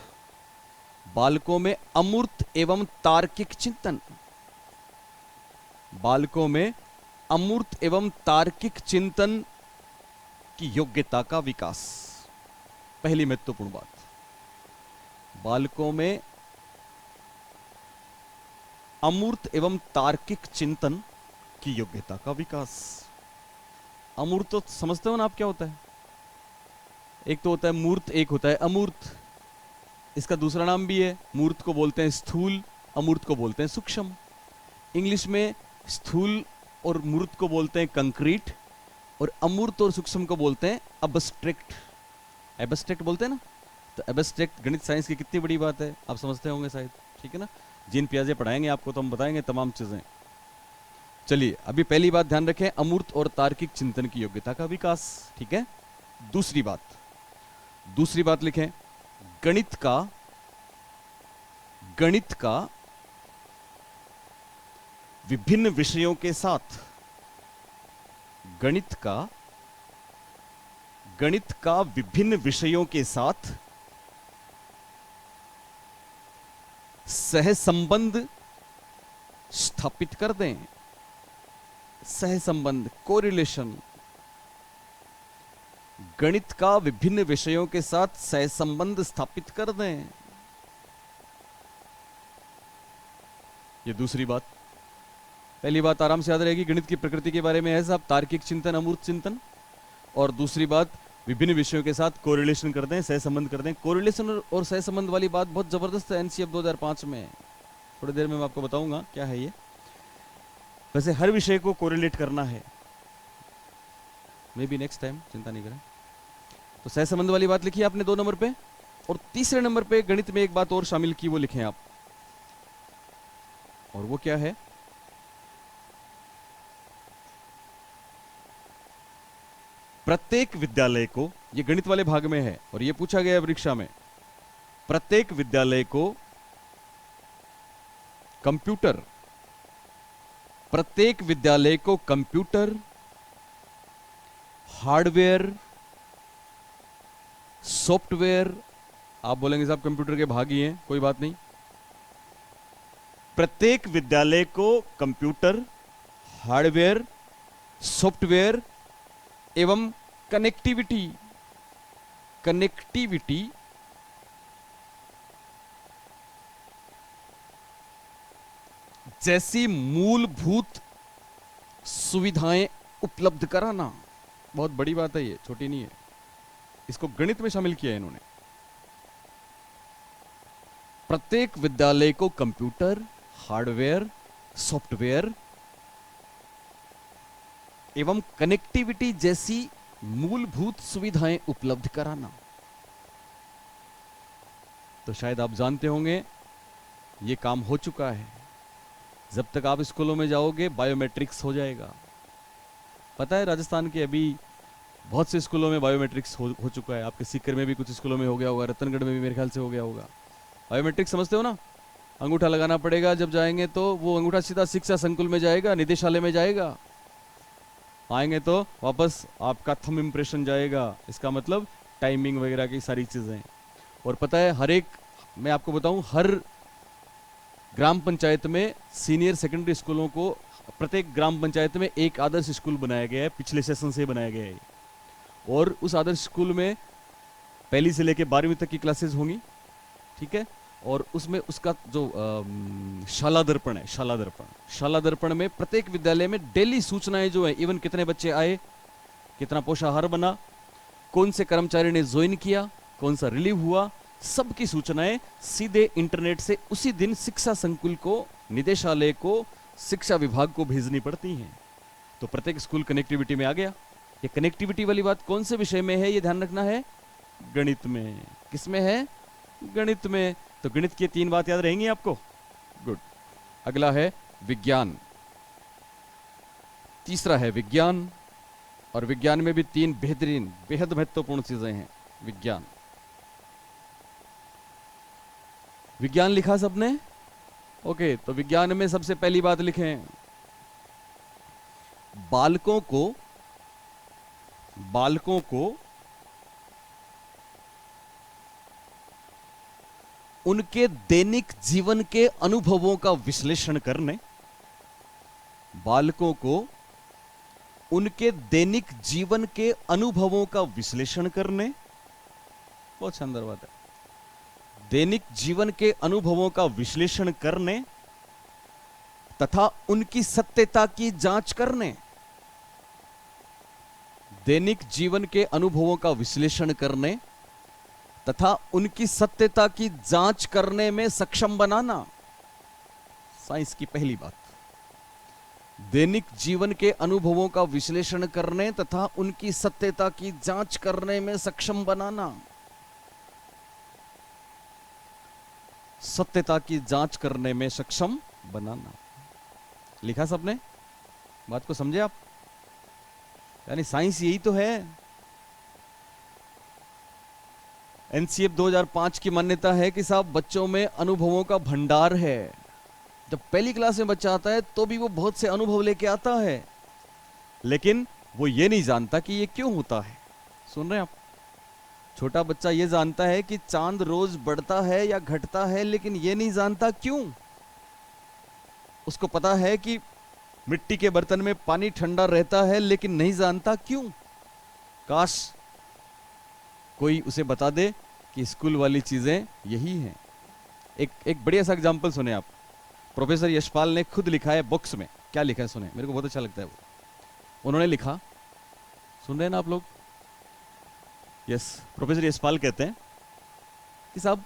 बालकों में अमूर्त एवं तार्किक चिंतन, बालकों में अमूर्त एवं तार्किक चिंतन की योग्यता का विकास, पहली महत्वपूर्ण बात। बालकों में अमूर्त एवं तार्किक चिंतन की योग्यता का विकास। अमूर्त तो समझते हो ना आप क्या होता है? एक तो होता है मूर्त, एक होता है अमूर्त। इसका दूसरा नाम भी है, मूर्त को बोलते हैं स्थूल, अमूर्त को बोलते हैं सूक्ष्म। इंग्लिश में स्थूल और मूर्त को बोलते हैं कंक्रीट, और अमूर्त और सूक्ष्म को बोलते हैं अबस्ट्रैक्ट। एब्स्ट्रैक्ट बोलते हैं ना, तो एब्स्ट्रैक्ट गणित साइंस की कितनी बड़ी बात है, आप समझते होंगे शायद, ठीक है ना। जीन पियाजे पढ़ाएंगे आपको तो हम बताएंगे तमाम चीजें। चलिए अभी पहली बात ध्यान रखें, अमूर्त और तार्किक चिंतन की योग्यता का विकास, ठीक है। दूसरी बात लिखें, गणित का विभिन्न विषयों के साथ, गणित का विभिन्न विषयों के साथ सहसंबंध स्थापित कर दें। सहसंबंध, कोरिलेशन, गणित का विभिन्न विषयों के साथ सहसंबंध स्थापित कर दें, ये दूसरी बात। पहली बात आराम से याद रहेगी, गणित की प्रकृति के बारे में है साहब, तार्किक चिंतन, अमूर्त चिंतन। और दूसरी बात, विभिन्न विषयों के साथ कोरिलेशन कर दें, सहसंबंध कर दें। कोरिलेशन और सहसंबंध वाली बात बहुत जबरदस्त है, एनसीएफ 2005 में, थोड़ी देर में मैं आपको बताऊंगा क्या है ये। वैसे हर विषय को कोरिलेट करना है, मे बी नेक्स्ट टाइम, चिंता नहीं करें। तो सहसंबंध वाली बात लिखी आपने 2 नंबर पे, और तीसरे नंबर पे गणित में एक बात और शामिल की, वो लिखें आप, और वो क्या है? प्रत्येक विद्यालय को, ये गणित वाले भाग में है और ये पूछा गया परीक्षा में, प्रत्येक विद्यालय को कंप्यूटर, प्रत्येक विद्यालय को कंप्यूटर, हार्डवेयर, सॉफ्टवेयर, आप बोलेंगे साहब कंप्यूटर के भाग ही हैं, कोई बात नहीं। प्रत्येक विद्यालय को कंप्यूटर, हार्डवेयर, सॉफ्टवेयर एवं कनेक्टिविटी जैसी मूलभूत सुविधाएं उपलब्ध कराना। बहुत बड़ी बात है ये, छोटी नहीं है, इसको गणित में शामिल किया है इन्होंने। प्रत्येक विद्यालय को कंप्यूटर, हार्डवेयर, सॉफ्टवेयर एवं कनेक्टिविटी जैसी मूलभूत सुविधाएं उपलब्ध कराना। तो शायद आप जानते होंगे ये काम हो चुका है। जब तक आप स्कूलों में जाओगे बायोमेट्रिक्स हो जाएगा। पता है राजस्थान के अभी बहुत से स्कूलों में बायोमेट्रिक्स हो चुका है। आपके सीकर में भी कुछ स्कूलों में हो गया होगा, रतनगढ़ में भी मेरे ख्याल से हो गया होगा। बायोमेट्रिक्स समझते हो ना? अंगूठा लगाना पड़ेगा जब जाएंगे, तो वो अंगूठा सीधा शिक्षा संकुल में जाएगा, निदेशालय में जाएगा, आएंगे तो वापस आपका थंब इंप्रेशन जाएगा। इसका मतलब टाइमिंग वगैरह की सारी चीजें। और पता है हर एक, मैं आपको बताऊं, हर ग्राम पंचायत में सीनियर सेकेंडरी स्कूलों को, प्रत्येक ग्राम पंचायत में एक आदर्श स्कूल बनाया गया है, पिछले सेशन से बनाया गया है। और उस आदर्श स्कूल में पहली से लेकर 12वीं तक की क्लासेस होंगी, ठीक है। और उसमें उसका जो शाला दर्पण है, शाला दर्पण में प्रत्येक विद्यालय में डेली सूचनाएं जो है, इवन कितने बच्चे आए, कितना पोषाहार बना, कौन से कर्मचारी ने ज्वाइन किया, कौन सा रिलीव हुआ, सबकी सूचनाएं सीधे इंटरनेट से उसी दिन शिक्षा संकुल को, निदेशालय को, शिक्षा विभाग को भेजनी पड़ती हैं। तो प्रत्येक स्कूल कनेक्टिविटी में आ गया। ये कनेक्टिविटी वाली बात कौन से विषय में है, ये ध्यान रखना है, गणित में। किसमें है? गणित में। तो गणित की 3 बात याद रहेंगी आपको। गुड। अगला है विज्ञान। तीसरा है विज्ञान, और विज्ञान में भी 3 बेहतरीन, बेहद महत्वपूर्ण चीजें हैं। विज्ञान लिखा सबने? ओके। तो विज्ञान में सबसे पहली बात लिखें, बालकों को उनके दैनिक जीवन के अनुभवों का विश्लेषण करने, बालकों को उनके दैनिक जीवन के अनुभवों का विश्लेषण करने, बहुत शानदार बात है, दैनिक जीवन के अनुभवों का विश्लेषण करने तथा उनकी सत्यता की जांच करने, दैनिक जीवन के अनुभवों का विश्लेषण करने तथा उनकी सत्यता की जांच करने में सक्षम बनाना। साइंस की पहली बात, दैनिक जीवन के अनुभवों का विश्लेषण करने तथा उनकी सत्यता की जांच करने में सक्षम बनाना। सत्यता की जांच करने में सक्षम बनाना, लिखा सबने? बात को समझे आप? यानी साइंस यही तो है। एनसीएफ 2005 की मान्यता है कि साहब बच्चों में अनुभवों का भंडार है। जब पहली क्लास में बच्चा आता है तो भी वो बहुत से अनुभव लेके आता है, लेकिन वो ये नहीं जानता कि ये क्यों होता है। सुन रहे हैं आप? छोटा बच्चा ये जानता है कि चांद रोज बढ़ता है या घटता है, लेकिन ये नहीं जानता क्यों। उसको पता है कि मिट्टी के बर्तन में पानी ठंडा रहता है, लेकिन नहीं जानता क्यों। काश कोई उसे बता दे कि स्कूल वाली चीजें यही हैं। एक बढ़िया सा एग्जांपल सुने आप। प्रोफेसर यशपाल ने खुद लिखा है बुक्स में। क्या लिखा है सुने, मेरे को बहुत अच्छा लगता है वो। उन्होंने लिखा, सुन रहे हैं ना आप लोग? यस, प्रोफेसर यशपाल कहते हैं कि साहब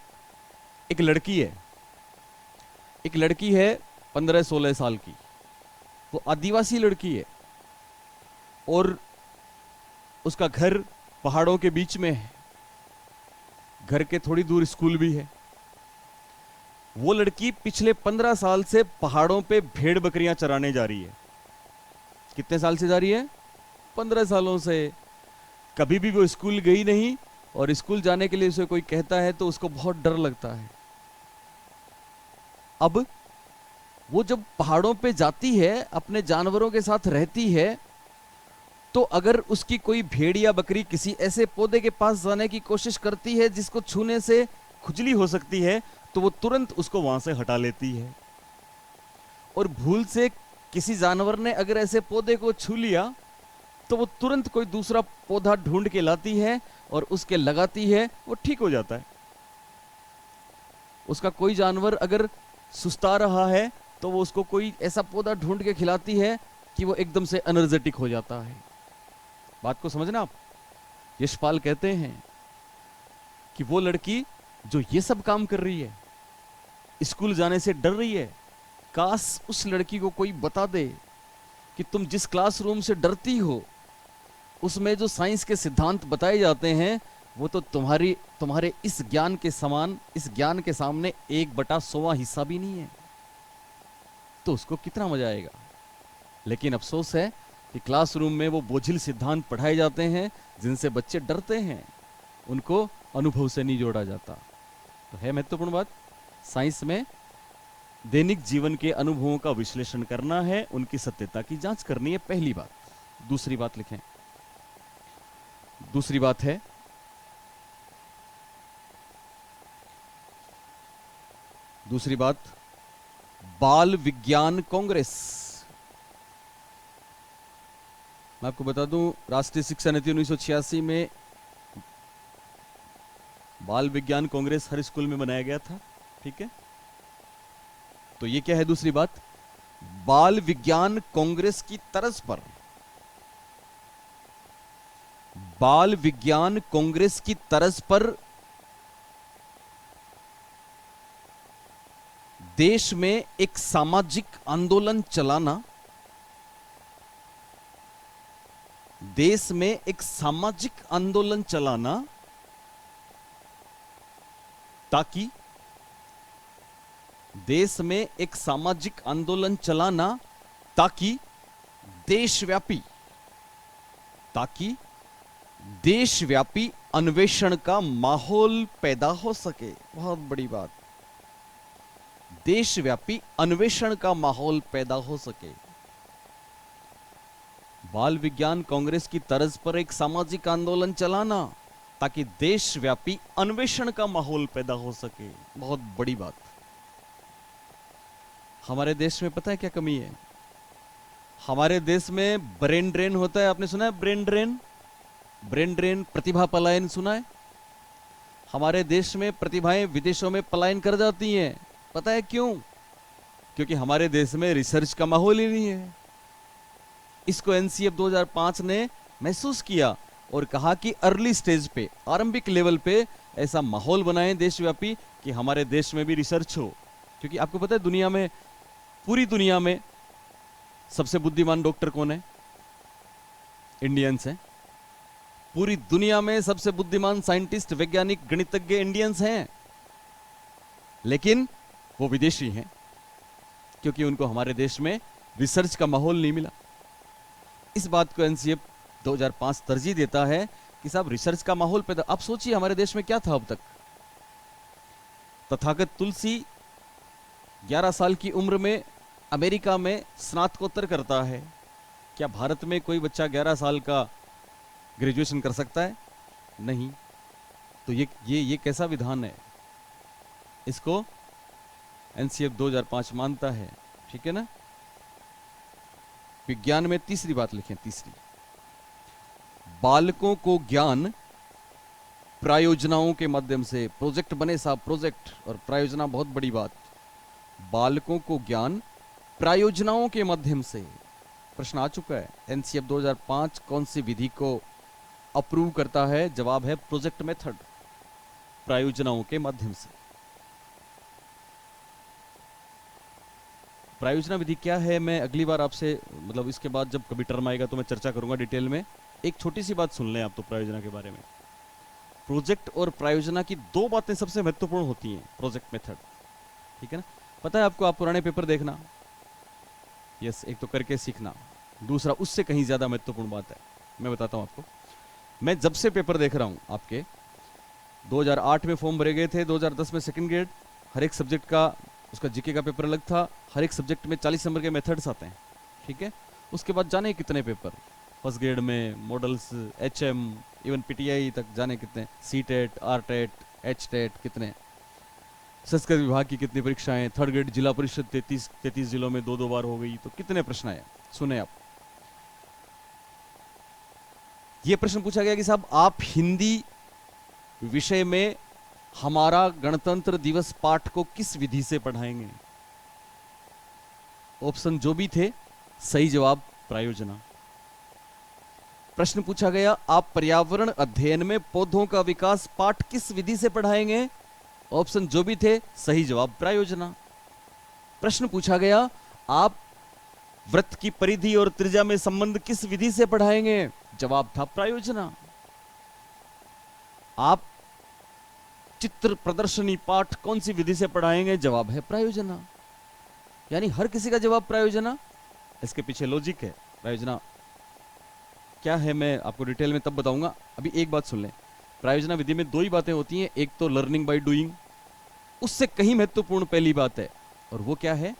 एक लड़की है 15-16 साल की। वो आदिवासी लड़की है और उसका घर पहाड़ों के बीच में है। घर के थोड़ी दूर स्कूल भी है। वो लड़की पिछले 15 साल से पहाड़ों पे भेड़ बकरियां चराने जा रही है। कितने साल से जा रही है? 15 सालों से। कभी भी वो स्कूल गई नहीं, और स्कूल जाने के लिए उसे कोई कहता है तो उसको बहुत डर लगता है। अब वो जब पहाड़ों पे जाती है, अपने जानवरों के साथ रहती है, तो अगर उसकी कोई भेड़ या बकरी किसी ऐसे पौधे के पास जाने की कोशिश करती है जिसको छूने से खुजली हो सकती है, तो वो तुरंत उसको वहां से हटा लेती है। और भूल से किसी जानवर ने अगर ऐसे पौधे को छू लिया तो वो तुरंत कोई दूसरा पौधा ढूंढ के लाती है और उसके लगाती है, वो ठीक हो जाता है। उसका कोई जानवर अगर सुस्ता रहा है तो वो उसको कोई ऐसा पौधा ढूंढ के खिलाती है कि वो एकदम से एनर्जेटिक हो जाता है। बात को समझना आप? यशपाल कहते हैं कि वो लड़की जो ये सब काम कर रही है, स्कूल जाने से डर रही है, काश उस लड़की को कोई बता दे कि तुम जिस क्लासरूम से डरती हो उसमें जो साइंस के सिद्धांत बताए जाते हैं वो तो तुम्हारे इस ज्ञान के समान, इस ज्ञान के सामने 1/100 हिस्सा भी नहीं है, तो उसको कितना मजा आएगा। लेकिन अफसोस है कि क्लासरूम में वो बोझिल सिद्धांत पढ़ाए जाते हैं जिनसे बच्चे डरते हैं, उनको अनुभव से नहीं जोड़ा जाता। तो है महत्वपूर्ण बात, साइंस में दैनिक जीवन के अनुभवों का विश्लेषण करना है, उनकी सत्यता की जांच करनी है, पहली बात। दूसरी बात लिखें, दूसरी बात है बाल विज्ञान कांग्रेस। मैं आपको बता दूं, राष्ट्रीय शिक्षा नीति 1986 में बाल विज्ञान कांग्रेस हर स्कूल में बनाया गया था। ठीक है, तो ये क्या है? दूसरी बात, बाल विज्ञान कांग्रेस की तर्ज पर, बाल विज्ञान कांग्रेस की तर्ज पर देश में एक सामाजिक आंदोलन चलाना, देश में एक सामाजिक आंदोलन चलाना ताकि देश में एक सामाजिक आंदोलन चलाना ताकि देशव्यापी अन्वेषण का माहौल पैदा हो सके। बहुत बड़ी बात, देशव्यापी अन्वेषण का माहौल पैदा हो सके। बाल विज्ञान कांग्रेस की तर्ज पर एक सामाजिक आंदोलन चलाना ताकि देशव्यापी अन्वेषण का माहौल पैदा हो सके। बहुत बड़ी बात। हमारे देश में पता है क्या कमी है? हमारे देश में ब्रेन ड्रेन होता है। आपने सुना है ब्रेन ड्रेन? ब्रेन ड्रेन, प्रतिभा पलायन सुना है? हमारे देश में प्रतिभाएं विदेशों में पलायन कर जाती हैं। पता है क्यों? क्योंकि हमारे देश में रिसर्च का माहौल ही नहीं है। इसको एनसीएफ 2005 ने महसूस किया और कहा कि अर्ली स्टेज पे, आरंभिक लेवल पे ऐसा माहौल बनाएं देशव्यापी कि हमारे देश में भी रिसर्च हो। क्योंकि आपको पता है दुनिया में, पूरी दुनिया में सबसे बुद्धिमान डॉक्टर कौन है? इंडियंस हैं। पूरी दुनिया में सबसे बुद्धिमान साइंटिस्ट, वैज्ञानिक, गणितज्ञ इंडियंस हैं, लेकिन वो विदेशी हैं क्योंकि उनको हमारे देश में रिसर्च का माहौल नहीं मिला। इस बात को एनसीएफ 2005 तरजीह देता है कि साहब रिसर्च का माहौल पैदा। आप सोचिए हमारे देश में क्या था अब तक। तथागत तुलसी 11 साल की उम्र में अमेरिका में स्नातकोत्तर करता है। क्या भारत में कोई बच्चा 11 साल का ग्रेजुएशन कर सकता है? नहीं। तो ये कैसा विधान है? इसको एनसीएफ 2005 मानता है। ठीक है ना। विज्ञान में तीसरी बात लिखें, तीसरी, बालकों को ज्ञान प्रायोजनाओं के माध्यम से। प्रोजेक्ट बने साहब, प्रोजेक्ट और प्रायोजना बहुत बड़ी बात। बालकों को ज्ञान प्रायोजनाओं के माध्यम से। प्रश्न आ चुका है। एनसीएफ 2005 कौन सी विधि को अप्रूव करता है? जवाब है प्रोजेक्ट मेथड, प्रायोजनाओं के माध्यम से। प्रायोजना विधि क्या है मैं अगली बार आपसे, मतलब इसके बाद जब कभी टर्म आएगा तो मैं चर्चा करूंगा डिटेल में। एक छोटी सी बात सुन लें आप तो प्रायोजना के बारे में। प्रोजेक्ट और प्रायोजना की दो बातें सबसे महत्वपूर्ण होती हैं प्रोजेक्ट मेथड। ठीक है ना। पता है आपको, आप पुराने पेपर देखना, यस, एक तो करके सीखना, दूसरा उससे कहीं ज्यादा महत्वपूर्ण बात है, मैं बताता हूं आपको। मैं जब से पेपर देख रहा हूं आपके, 2008 में फॉर्म भरे गए थे, 2010 में सेकंड ग्रेड, हर एक सब्जेक्ट का उसका जीके का पेपर अलग था। हर एक सब्जेक्ट में 40 नंबर के मेथड्स आते हैं। ठीक है। उसके बाद जाने कितने पेपर, फर्स्ट ग्रेड में मॉडल्स, एचएम, इवन पीटीआई तक जाने कितने, C TET, R TET, H TET, कितने, संस्कृत विभाग की कितनी परीक्षाएं, थर्ड ग्रेड जिला परिषद 33 जिलों में 2-2 बार हो गई, तो कितने प्रश्न आए। सुने आप, ये प्रश्न पूछा गया कि साहब आप हिंदी विषय में हमारा गणतंत्र दिवस पाठ को किस विधि से पढ़ाएंगे? ऑप्शन जो भी थे, सही जवाब प्रायोजना। प्रश्न पूछा गया आप पर्यावरण अध्ययन में पौधों का विकास पाठ किस विधि से पढ़ाएंगे? ऑप्शन जो भी थे, सही जवाब प्रायोजना। प्रश्न पूछा गया आप वृत्त की परिधि और त्रिज्या में संबंध किस विधि से पढ़ाएंगे? जवाब था प्रायोजना। आप चित्र प्रदर्शनी पाठ कौन सी विधि से पढ़ाएंगे? जवाब है प्रायोजना। यानी हर किसी का जवाब प्रायोजना। इसके पीछे लॉजिक है। प्रायोजना क्या है मैं आपको डिटेल में तब बताऊंगा। अभी एक बात सुन लें, प्रायोजना विधि में दो ही बातें होती हैं, एक तो लर्निंग बाय डूइंग, उससे कहीं महत्वपूर्ण पहली बात है, और वो क्या है?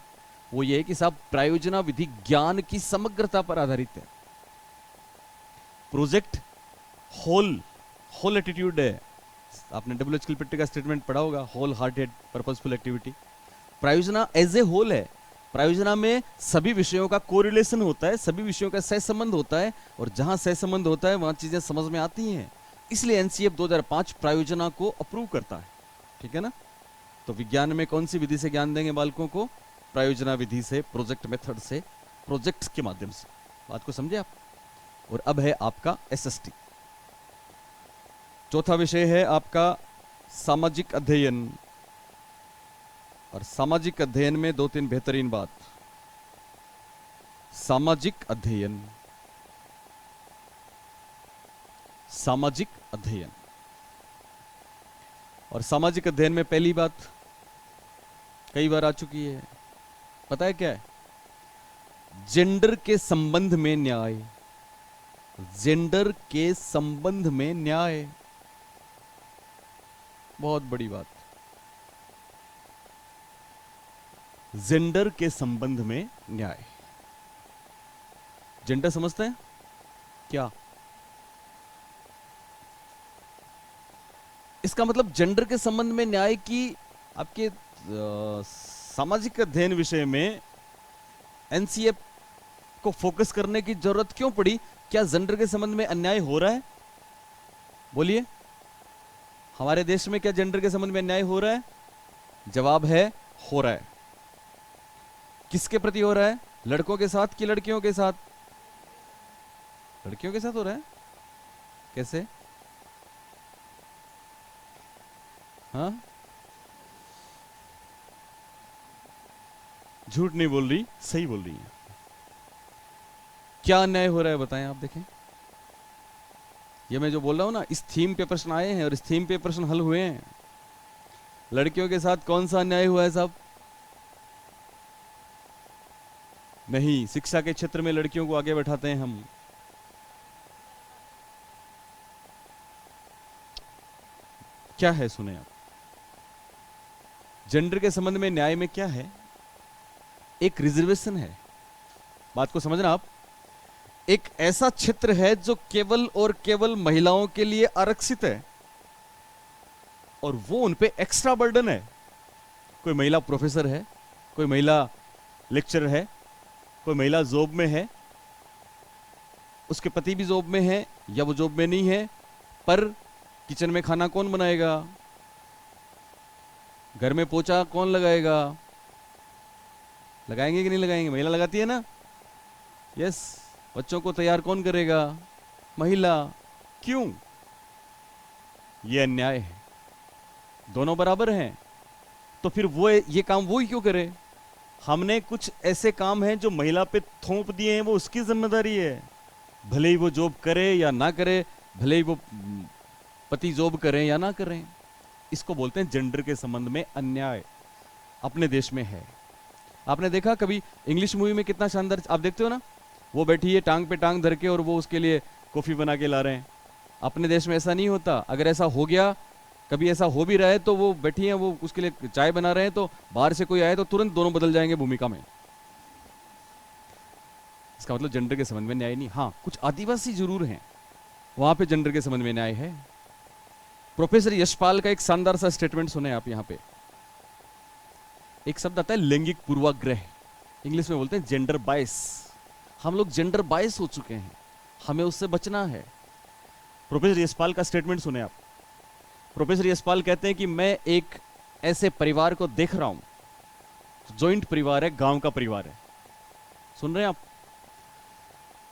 वो ये है कि साहब प्रायोजना विधि ज्ञान की समग्रता पर आधारित है। प्रोजेक्ट होल एटीट्यूड है। आपने डब्ल्यूएच किलपेट्टी का स्टेटमेंट पढ़ा होगा, होल हार्टेड पर्पसफुल एक्टिविटी। प्रायोजना एज ए होल है। प्रायोजना में सभी विषयों का कोरिलेशन होता है, सभी विषयों का सहसंबंध होता है, और जहां सहसंबंध होता है वहां चीजें समझ में आती हैं। इसलिए एनसीएफ 2005 प्रायोजना को अप्रूव करता है। ठीक है ना। तो विज्ञान में कौन सी विधि से ज्ञान देंगे बालकों को? प्रायोजना विधि से, प्रोजेक्ट मेथड से, प्रोजेक्ट्स के माध्यम से। बात को समझे आप। और अब है आपका एसएसटी। चौथा विषय है आपका सामाजिक अध्ययन। और सामाजिक अध्ययन में 2-3 बेहतरीन बात। सामाजिक अध्ययन, सामाजिक अध्ययन। और सामाजिक अध्ययन में पहली बात कई बार आ चुकी है, पता है क्या है? जेंडर के संबंध में न्याय। जेंडर के संबंध में न्याय, बहुत बड़ी बात। जेंडर के संबंध में न्याय। जेंडर समझते हैं क्या? इसका मतलब जेंडर के संबंध में न्याय की आपके सामाजिक अध्ययन विषय में एनसीएफ को फोकस करने की जरूरत क्यों पड़ी? क्या जेंडर के संबंध में अन्याय हो रहा है? बोलिए, हमारे देश में क्या जेंडर के संबंध में अन्याय हो रहा है? जवाब है हो रहा है। किसके प्रति हो रहा है? लड़कों के साथ कि लड़कियों के साथ? लड़कियों के साथ हो रहा है। कैसे? हाँ, झूठ नहीं बोल रही, सही बोल रही है। क्या अन्याय हो रहा है बताएं आप, देखें। ये मैं जो बोल रहा हूं ना, इस थीम पे प्रश्न आए हैं और इस थीम पे प्रश्न हल हुए हैं। लड़कियों के साथ कौन सा अन्याय हुआ है साहब? नहीं, शिक्षा के क्षेत्र में लड़कियों को आगे बैठाते हैं हम। क्या है सुने आप। जेंडर के संबंध में न्याय में क्या है? एक रिजर्वेशन है। बात को समझना आप। एक ऐसा क्षेत्र है जो केवल और केवल महिलाओं के लिए आरक्षित है और वो उन पे एक्स्ट्रा बर्डन है। कोई महिला प्रोफेसर है, कोई महिला लेक्चरर है, कोई महिला जॉब में है, उसके पति भी जॉब में है या वो जॉब में नहीं है, पर किचन में खाना कौन बनाएगा? घर में पोछा कौन लगाएगा? लगाएंगे कि नहीं लगाएंगे? महिला लगाती है ना। यस। बच्चों को तैयार कौन करेगा? महिला। क्यों? यह अन्याय है। दोनों बराबर हैं, तो फिर वो ये काम वो ही क्यों करे? हमने कुछ ऐसे काम हैं जो महिला पे थोप दिए हैं, वो उसकी जिम्मेदारी है। भले ही वो जॉब करे या ना करे, भले ही वो पति जॉब करें या ना करें। इसको बोलते हैं जेंडर के संबंध में अन्याय। अपने देश में है। आपने देखा कभी इंग्लिश मूवी में कितना शानदार आप देखते हो ना, वो बैठी है टांग पे टांग धर के और वो उसके लिए कॉफी बना के ला रहे हैं। अपने देश में ऐसा नहीं होता। अगर ऐसा हो गया, कभी ऐसा हो भी रहा है, तो वो बैठी है, वो उसके लिए चाय बना रहे हैं, तो बाहर से कोई आए तो तुरंत दोनों बदल जाएंगे भूमिका में। इसका मतलब जेंडर के संबंध में न्याय नहीं। हाँ, कुछ आदिवासी जरूर हैं, वहां पे जेंडर के संबंध में न्याय है। प्रोफेसर यशपाल का एक शानदार सा स्टेटमेंट सुने आप। यहां पे एक शब्द आता है लैंगिक पूर्वाग्रह, इंग्लिश में बोलते हैं जेंडर बायस। हम लोग जेंडर बायस हो चुके हैं, हमें उससे बचना है। प्रोफेसर यशपाल का स्टेटमेंट सुने आप। प्रोफेसर यशपाल कहते हैं कि मैं एक ऐसे परिवार को देख रहा हूं, जॉइंट परिवार है, गांव का परिवार है। सुन रहे हैं आप?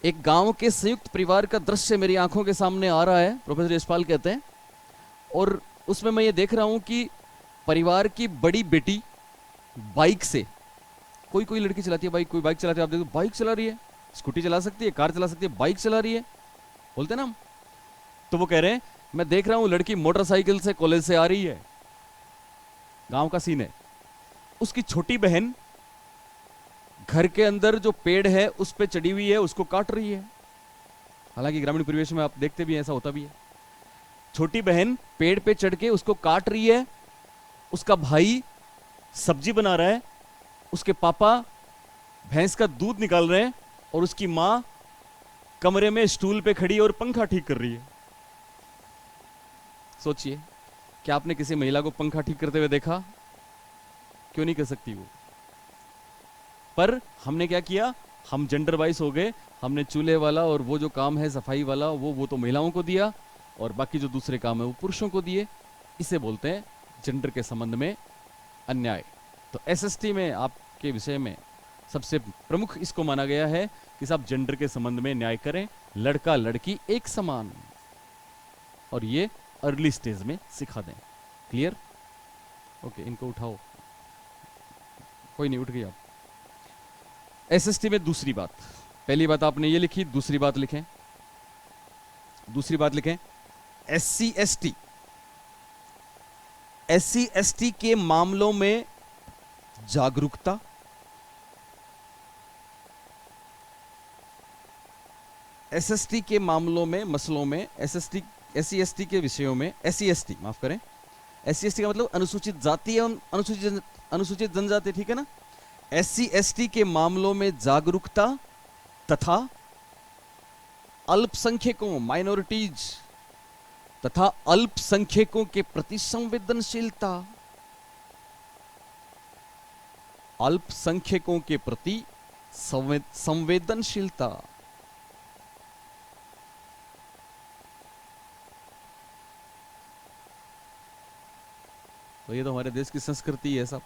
एक गांव के संयुक्त परिवार का दृश्य मेरी आंखों के सामने आ रहा है, प्रोफेसर यशपाल कहते हैं। और उसमें मैं ये देख रहा हूं कि परिवार की बड़ी बेटी बाइक से, कोई कोई लड़की चलाती है बाइक, कोई बाइक चलाती है, आप देखो बाइक चला रही है, स्कूटी चला सकती है, कार चला सकती है, बाइक चला रही है, बोलते ना हम। तो वो कह रहे हैं मैं देख रहा हूं लड़की मोटरसाइकिल से कॉलेज से आ रही है। गांव का सीन है। उसकी छोटी बहन घर के अंदर जो पेड़ है उस पे चढ़ी हुई है, उसको काट रही है। हालांकि ग्रामीण परिवेश में आप देखते भी हैं, ऐसा होता भी है। छोटी बहन पेड़ पे चढ़ के उसको काट रही है, उसका भाई सब्जी बना रहा है, उसके पापा भैंस का दूध निकाल रहे हैं और उसकी मां कमरे में स्टूल पे खड़ी और पंखा ठीक कर रही है। सोचिए, क्या आपने किसी महिला को पंखा ठीक करते हुए देखा? क्यों नहीं कर सकती वो? पर हमने क्या किया, हम जेंडर वाइज हो गए। हमने चूल्हे वाला और वो जो काम है सफाई वाला, वो तो महिलाओं को दिया और बाकी जो दूसरे काम है वो पुरुषों को दिए। इसे बोलते हैं जेंडर के संबंध में अन्याय। तो एसएसटी में आपके विषय में सबसे प्रमुख इसको माना गया है कि साहब जेंडर के संबंध में न्याय करें, लड़का लड़की एक समान, और ये अर्ली स्टेज में सिखा दें। क्लियर? ओके, इनको उठाओ। कोई नहीं, उठ गई आप। एसएसटी में दूसरी बात, पहली बात आपने ये लिखी, दूसरी बात लिखें। दूसरी बात लिखें, एससी एसटी, एससी एसटी के मामलों में जागरूकता, एसएसटी के मामलों में, मसलों में, एसएसटी एससी एसटी के विषयों में, एससी एसटी माफ करें, एससी एसटी का मतलब अनुसूचित जाति एवं अनुसूचित जनजाति, ठीक है ना। एससी एसटी के मामलों में जागरूकता तथा अल्पसंख्यकों, माइनॉरिटीज तथा अल्पसंख्यकों के प्रति संवेदनशीलता, अल्पसंख्यकों के प्रति संवेदनशीलता। तो ये तो हमारे देश की संस्कृति है सब।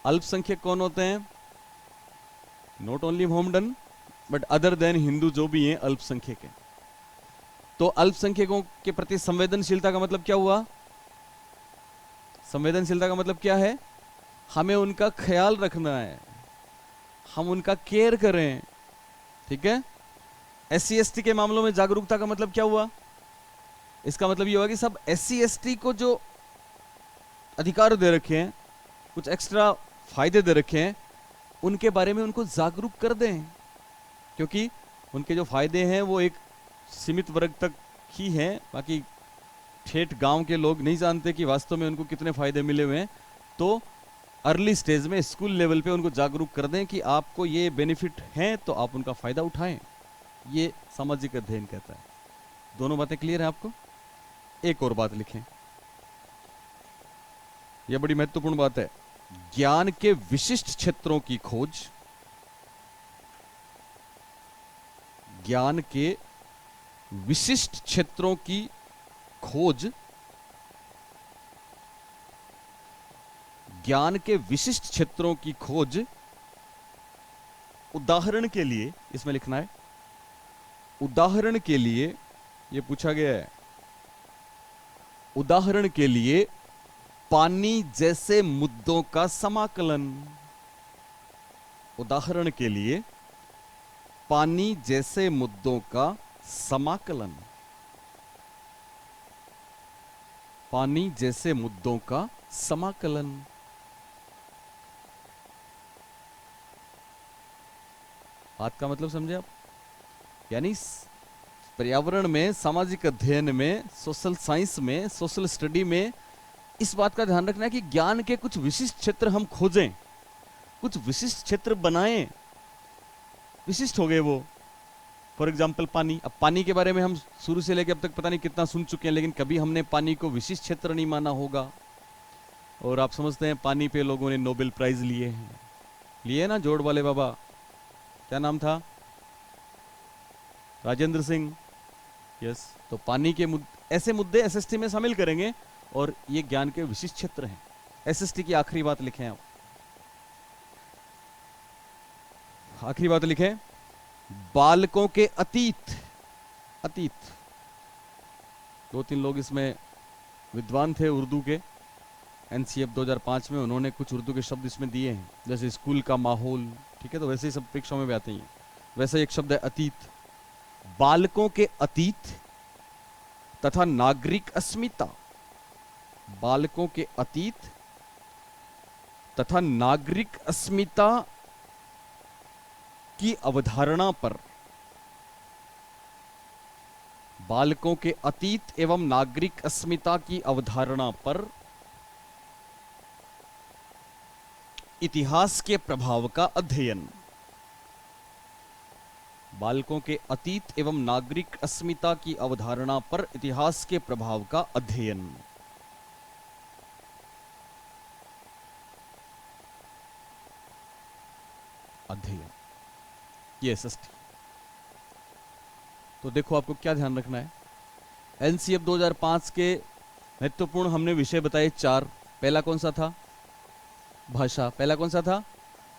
अल्पसंख्यक कौन होते हैं? Not only Mohammedan but other than Hindu जो भी हैं अल्पसंख्यक हैं। तो अल्पसंख्यकों के प्रति संवेदनशीलता का मतलब क्या हुआ? संवेदनशीलता का मतलब क्या है? हमें उनका ख्याल रखना है, हम उनका केयर करें, ठीक है। SC ST के मामलों में जागरूकता का मतलब क्या हुआ? इसका मतलब ये हुआ कि सब SC ST को जो अधिकार दे रखे हैं, कुछ एक्स्ट्रा फायदे दे रखे हैं, उनके बारे में उनको जागरूक कर दें, क्योंकि उनके जो फायदे हैं वो एक सीमित वर्ग तक ही हैं, बाकी ठेठ गांव के लोग नहीं जानते कि वास्तव में उनको कितने फायदे मिले हुए हैं। तो अर्ली स्टेज में स्कूल लेवल पे उनको जागरूक कर दें कि आपको ये बेनिफिट हैं तो आप उनका फायदा उठाएं। ये सामाजिक अध्ययन कहता है। दोनों बातें क्लियर है आपको? एक और बात लिखें, यह बड़ी महत्वपूर्ण बात है। ज्ञान के विशिष्ट क्षेत्रों की खोज, ज्ञान के विशिष्ट क्षेत्रों की खोज, ज्ञान के विशिष्ट क्षेत्रों की खोज, उदाहरण के लिए इसमें लिखना है, उदाहरण के लिए यह पूछा गया है, उदाहरण के लिए पानी जैसे मुद्दों का समाकलन, उदाहरण के लिए पानी जैसे मुद्दों का समाकलन, पानी जैसे मुद्दों का समाकलन। बात का मतलब समझे आप? यानी पर्यावरण में, सामाजिक अध्ययन में, सोशल साइंस में, सोशल स्टडी में इस बात का ध्यान रखना है कि ज्ञान के कुछ विशिष्ट क्षेत्र हम खोजें, कुछ विशिष्ट क्षेत्र बनाएं। विशिष्ट हो गए वो, फॉर एग्जाम्पल पानी। अब पानी के बारे में हम शुरू से लेकर अब तक पता नहीं कितना सुन चुके हैं, लेकिन कभी हमने पानी को विशिष्ट क्षेत्र नहीं माना होगा। और आप समझते हैं पानी पे लोगों ने नोबेल प्राइज लिए हैं, लिए ना, जोड़ वाले बाबा, क्या नाम था, राजेंद्र सिंह, यस। तो पानी के ऐसे मुद्दे SST में शामिल करेंगे और ये ज्ञान के विशिष्ट क्षेत्र हैं। SST की आखिरी बात लिखें आप, आखिरी बात लिखें, बालकों के अतीत, अतीत। 2-3 लोग इसमें विद्वान थे उर्दू के, NCF 2005 में उन्होंने कुछ उर्दू के शब्द इसमें दिए हैं, जैसे स्कूल का माहौल, ठीक है, तो वैसे ही सब परीक्षाओं में भी आते हैं। वैसे एक शब्द है अतीत। बालकों के अतीत तथा नागरिक अस्मिता, बालकों के अतीत तथा नागरिक अस्मिता की अवधारणा पर, बालकों के अतीत एवं नागरिक अस्मिता की अवधारणा पर इतिहास के प्रभाव का अध्ययन, बालकों के अतीत एवं नागरिक अस्मिता की अवधारणा पर इतिहास के प्रभाव का अध्ययन। अध्ययन, ये SST। तो देखो आपको क्या ध्यान रखना है। NCF 2005 के महत्वपूर्ण हमने विषय बताए 4। पहला कौन सा था? भाषा। पहला कौन सा था?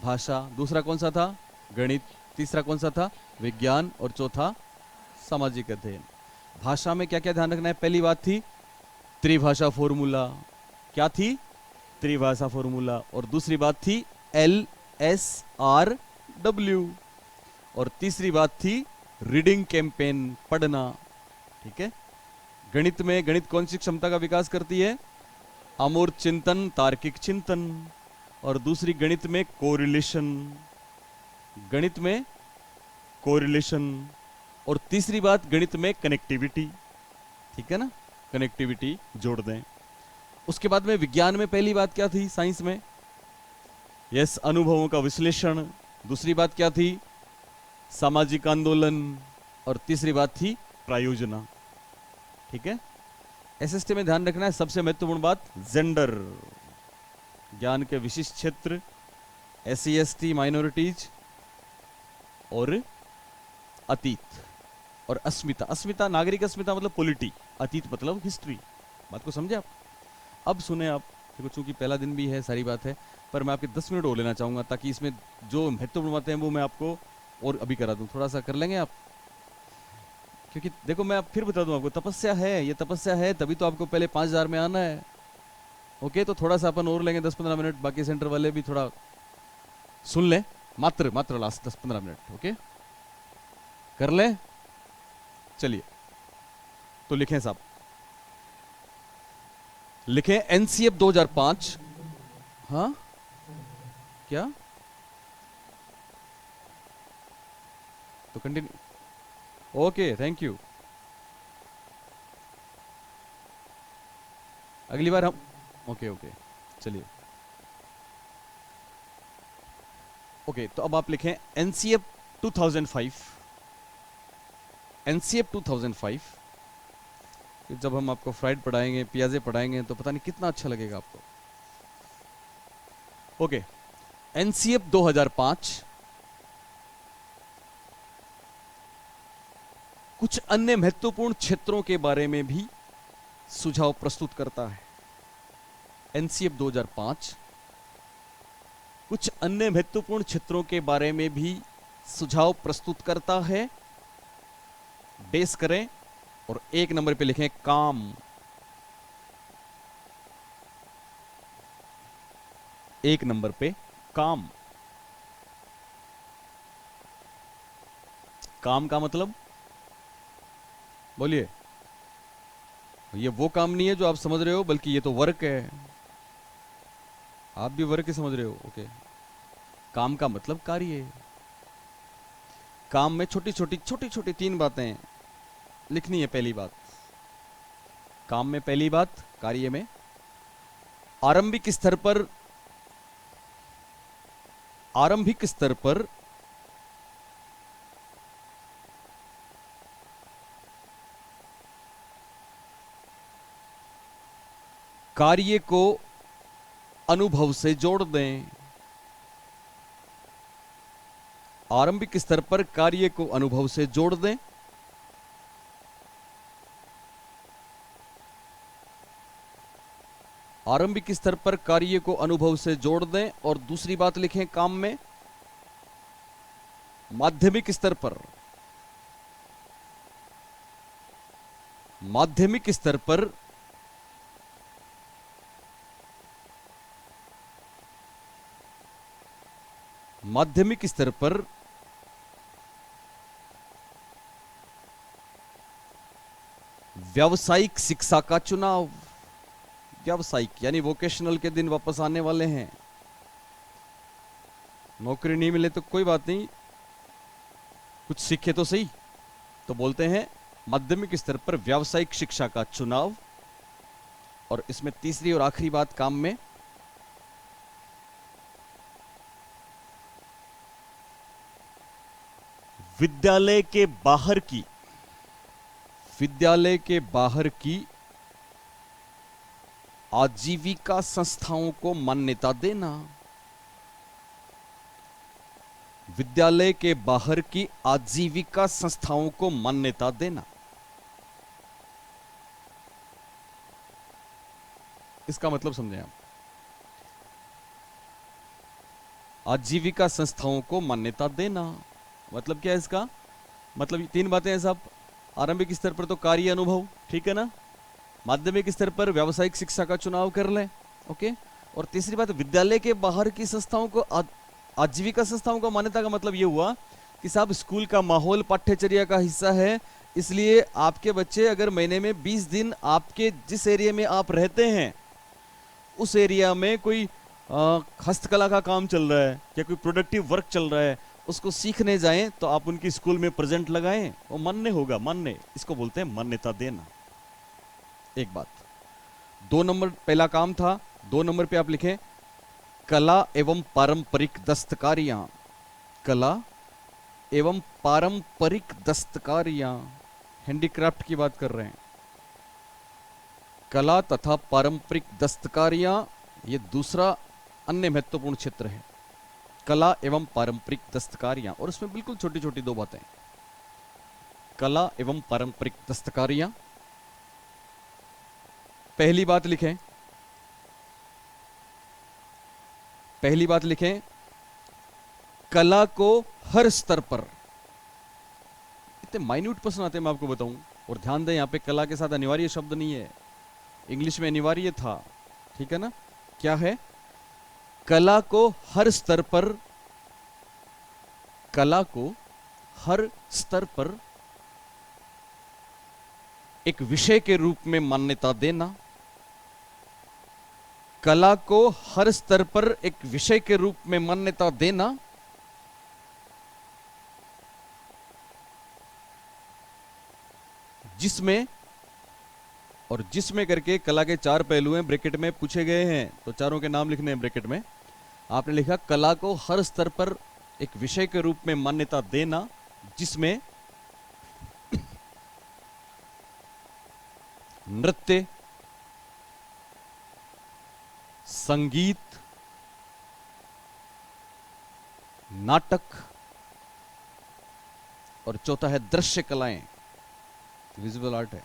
भाषा। दूसरा कौन सा था? गणित। तीसरा कौन सा था? विज्ञान। और चौथा सामाजिक अध्ययन। भाषा में क्या क्या ध्यान रखना है? पहली बात थी त्रिभाषा फॉर्मूला। क्या थी? त्रिभाषा फॉर्मूला। और दूसरी बात थी LSRW। और तीसरी बात थी रीडिंग कैंपेन, पढ़ना। ठीक है। गणित में, गणित कौन सी क्षमता का विकास करती है? अमूर्त चिंतन, तार्किक चिंतन। और दूसरी गणित में कोरिलेशन, गणित में कोरिलेशन। और तीसरी बात गणित में कनेक्टिविटी। ठीक है ना, कनेक्टिविटी जोड़ दें। उसके बाद में विज्ञान में पहली बात क्या थी? साइंस में यस, अनुभवों का विश्लेषण। दूसरी बात क्या थी? सामाजिक आंदोलन। और तीसरी बात थी प्रायोजना। ठीक है। एसएसटी में ध्यान रखना है सबसे महत्वपूर्ण बात जेंडर, ज्ञान के विशिष्ट क्षेत्र, SC ST माइनॉरिटीज और अतीत और अस्मिता। अस्मिता नागरिक अस्मिता मतलब पॉलिटी, अतीत मतलब हिस्ट्री। बात को समझे आप? अब सुने आप, देखो चूंकि पहला दिन भी है, सारी बात है। पर मैं आपके 10 मिनट और लेना चाहूंगा ताकि इसमें जो महत्वपूर्ण बातें हैं वो मैं आपको और अभी करा दूं। थोड़ा सा कर लेंगे आप? क्योंकि देखो मैं फिर बता दूं आपको, तपस्या है, ये तपस्या है, तभी तो आपको पहले 5,000 में आना है। ओके, तो थोड़ा सा अपन और लेंगे 10-15 मिनट, बाकी सेंटर वाले भी थोड़ा सुन लें, मात्र मात्र लास्ट 10-15 मिनट। ओके, कर लें? चलिए, तो लिखें साहब, लिखें एनसीएफ 2005। हाँ क्या? तो कंटिन्यू। Okay, thank you. अगली बार हम ओके ओके चलिए। ओके, तो अब आप लिखें एनसीएफ 2005। एनसीएफ 2005। जब हम आपको फ्राइड पढ़ाएंगे, पियाजे पढ़ाएंगे, तो पता नहीं कितना अच्छा लगेगा आपको। ओके, एनसीएफ 2005 कुछ अन्य महत्वपूर्ण क्षेत्रों के बारे में भी सुझाव प्रस्तुत करता है। एनसीएफ 2005 कुछ अन्य महत्वपूर्ण क्षेत्रों के बारे में भी सुझाव प्रस्तुत करता है। बेस करें और 1 नंबर पे लिखें काम। 1 नंबर पे काम। काम का मतलब बोलिए। ये वो काम नहीं है जो आप समझ रहे हो, बल्कि ये तो वर्क है। आप भी वर्क ही समझ रहे हो। ओके, काम का मतलब कार्य। काम में छोटी छोटी 3 बातें लिखनी है। पहली बात, काम में पहली बात, कार्य में आरंभिक स्तर पर कार्य को अनुभव से जोड़ दें। आरंभिक स्तर पर कार्य को अनुभव से जोड़ दें। आरंभिक स्तर पर कार्य को अनुभव से जोड़ दें। और दूसरी बात लिखें काम में, माध्यमिक स्तर पर माध्यमिक स्तर पर माध्यमिक स्तर पर व्यावसायिक शिक्षा का चुनाव। व्यावसायिक यानी वोकेशनल के दिन वापस आने वाले हैं। नौकरी नहीं मिले तो कोई बात नहीं, कुछ सीखे तो सही। तो बोलते हैं माध्यमिक स्तर पर व्यावसायिक शिक्षा का चुनाव। और इसमें तीसरी और आखिरी बात काम में विद्यालय के बाहर की आजीविका संस्थाओं को मान्यता देना। विद्यालय के बाहर की आजीविका संस्थाओं को मान्यता देना। इसका मतलब समझें आप। आजीविका संस्थाओं को मान्यता देना मतलब क्या है इसका? मतलब 3 बातें हैं साहब। आरंभिक स्तर पर तो कार्य अनुभव, ठीक है ना। माध्यमिक स्तर पर व्यावसायिक शिक्षा का चुनाव कर लें। ओके, और तीसरी बात, विद्यालय के बाहर की संस्थाओं को आजीविका संस्थाओं का मान्यता का मतलब यह हुआ कि साहब स्कूल का माहौल पाठ्यचर्या का हिस्सा है। इसलिए आपके बच्चे अगर महीने में 20 दिन आपके जिस एरिया में आप रहते हैं उस एरिया में कोई हस्तकला का काम चल रहा है या कोई प्रोडक्टिव वर्क चल रहा है, उसको सीखने जाएं तो आप उनकी स्कूल में प्रेजेंट लगाएं, वो मान्य होगा। मान्य, इसको बोलते हैं मान्यता देना। एक बात। 2 नंबर पहला काम था। 2 नंबर पे आप लिखें कला एवं पारंपरिक दस्तकारियां। कला एवं पारंपरिक दस्तकारियां, हैंडीक्राफ्ट की बात कर रहे हैं। कला तथा पारंपरिक दस्तकारियां ये दूसरा अन्य महत्वपूर्ण क्षेत्र है। कला एवं पारंपरिक दस्तकारियां, और उसमें बिल्कुल छोटी छोटी 2 बातें। कला एवं पारंपरिक दस्तकारियां, पहली बात लिखें पहली बात लिखें, कला को हर स्तर पर। इतने माइन्यूट प्रश्न आते हैं, मैं आपको बताऊं। और ध्यान दें, यहां पे कला के साथ अनिवार्य शब्द नहीं है, इंग्लिश में अनिवार्य था, ठीक है ना। क्या है? कला को हर स्तर पर, कला को हर स्तर पर एक विषय के रूप में मान्यता देना। कला को हर स्तर पर एक विषय के रूप में मान्यता देना, जिसमें, और जिसमें करके कला के चार पहलू हैं, ब्रैकेट में पूछे गए हैं, तो चारों के नाम लिखने हैं ब्रैकेट में। आपने लिखा कला को हर स्तर पर एक विषय के रूप में मान्यता देना, जिसमें नृत्य, संगीत, नाटक, और चौथा है दृश्य कलाएं, विजुअल आर्ट है।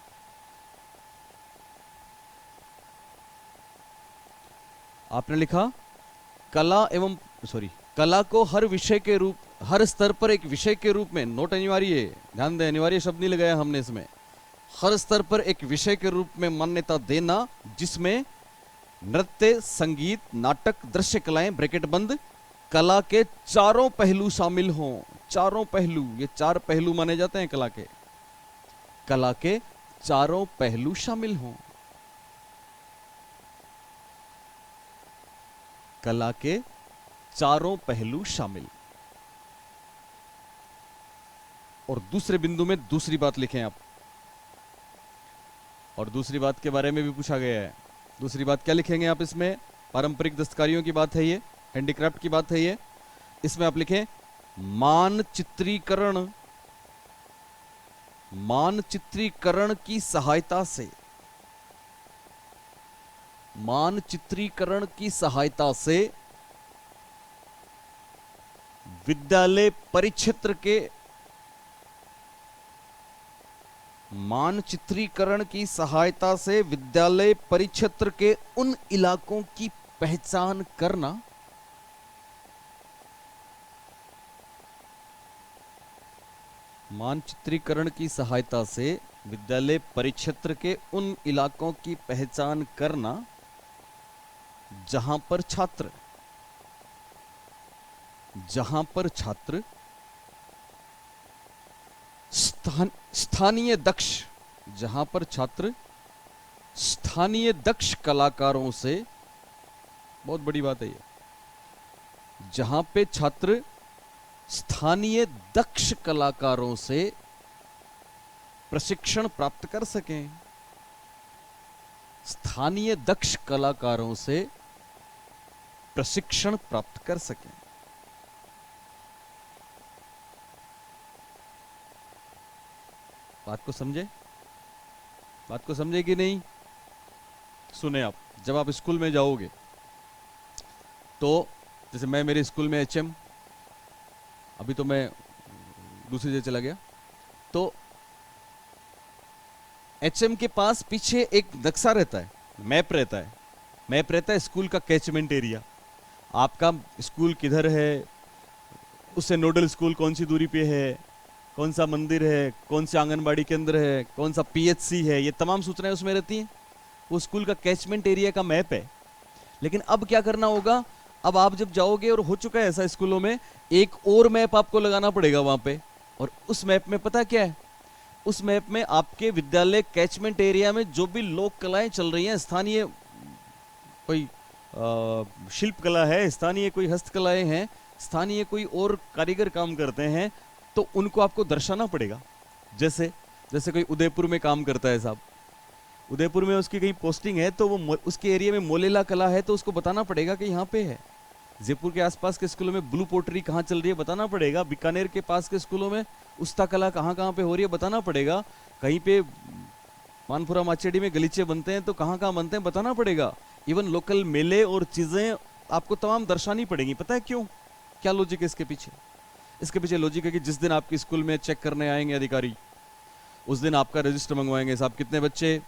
आपने लिखा कला को हर विषय के रूप, हर स्तर पर एक विषय के रूप में, नोट अनिवार्य है, ध्यान दें, अनिवार्य शब्द नहीं लगाया हमने इसमें, हर स्तर पर एक विषय के रूप में मान्यता देना, जिसमें नृत्य, संगीत, नाटक, दृश्य कलाएं, ब्रैकेट बंद, कला के चारों पहलू शामिल हों। चारों पहलू, ये चार पहलू माने जाते हैं कला के, कला के चारों पहलू शामिल हों। कला के चारों पहलू शामिल। और दूसरे बिंदु में दूसरी बात लिखें आप, और दूसरी बात के बारे में भी पूछा गया है। दूसरी बात क्या लिखेंगे आप इसमें? पारंपरिक दस्तकारियों की बात है, ये हैंडीक्राफ्ट की बात है ये। इसमें आप लिखें मानचित्रीकरण, मानचित्रीकरण की सहायता से, मानचित्रीकरण की सहायता से विद्यालय परिक्षेत्र के, मानचित्रीकरण की सहायता से विद्यालय परिक्षेत्र के उन इलाकों की पहचान करना, मानचित्रीकरण की सहायता से विद्यालय परिक्षेत्र के उन इलाकों की पहचान करना जहां पर छात्र, जहां पर छात्र स्थानीय दक्ष, जहां पर छात्र स्थानीय दक्ष कलाकारों से, बहुत बड़ी बात है ये, जहां पे छात्र स्थानीय दक्ष कलाकारों से प्रशिक्षण प्राप्त कर सकें, स्थानीय दक्ष कलाकारों से प्रशिक्षण प्राप्त कर सकें। बात को समझे? बात को समझे कि नहीं? सुने आप, जब आप स्कूल में जाओगे तो, जैसे मैं मेरे स्कूल में एचएम, अभी तो मैं दूसरी जगह चला गया, तो एचएम के पास पीछे एक नक्शा रहता है, मैप रहता है, मैप रहता है स्कूल का कैचमेंट एरिया, आपका स्कूल किधर है, उससे नोडल स्कूल कौन सी दूरी पे है, कौन सा मंदिर है, कौन सा आंगनबाड़ी केंद्र है, कौन सा पीएचसी है, ये तमाम सूचनाएं उसमें रहती हैं। वो स्कूल का कैचमेंट एरिया का मैप है। लेकिन अब क्या करना होगा, अब आप जब जाओगे, और हो चुका है ऐसा स्कूलों में, एक और मैप आपको लगाना पड़ेगा वहां पे, और उस मैप में पता क्या है, उस मैप में आपके विद्यालय कैचमेंट एरिया में जो भी लोक कलाएं चल रही हैं, स्थानीय कोई शिल्प कला है, स्थानीय कोई हस्तकलाएं हैं, स्थानीय कोई और कारीगर काम करते हैं, तो उनको आपको दर्शाना पड़ेगा। जैसे जैसे कोई उदयपुर में काम करता है साहब, उदयपुर में उसकी कहीं पोस्टिंग है, तो वो उसके एरिया में मोलेला कला है, तो उसको बताना पड़ेगा कि यहाँ पे है। जयपुर के आसपास के स्कूलों में ब्लू पोटरी कहाँ चल रही है बताना पड़ेगा। बीकानेर के पास के स्कूलों में उस्ता कला कहाँ कहाँ पे हो रही है बताना पड़ेगा। कहीं पे मानपुरा माचेडी में गलीचे बनते हैं तो कहाँ कहाँ बनते हैं बताना पड़ेगा। इवन लोकल मेले और चीजें आपको तमाम दर्शानी पड़ेंगी। पता है क्यों, क्या लॉजिक है इसके पीछे? इसके पीछे लॉजिक है कि जिस दिन आपके स्कूल में चेक करने आएंगे अधिकारी, उस दिन आपका रजिस्टर मंगवाएंगे, साहब कितने बच्चे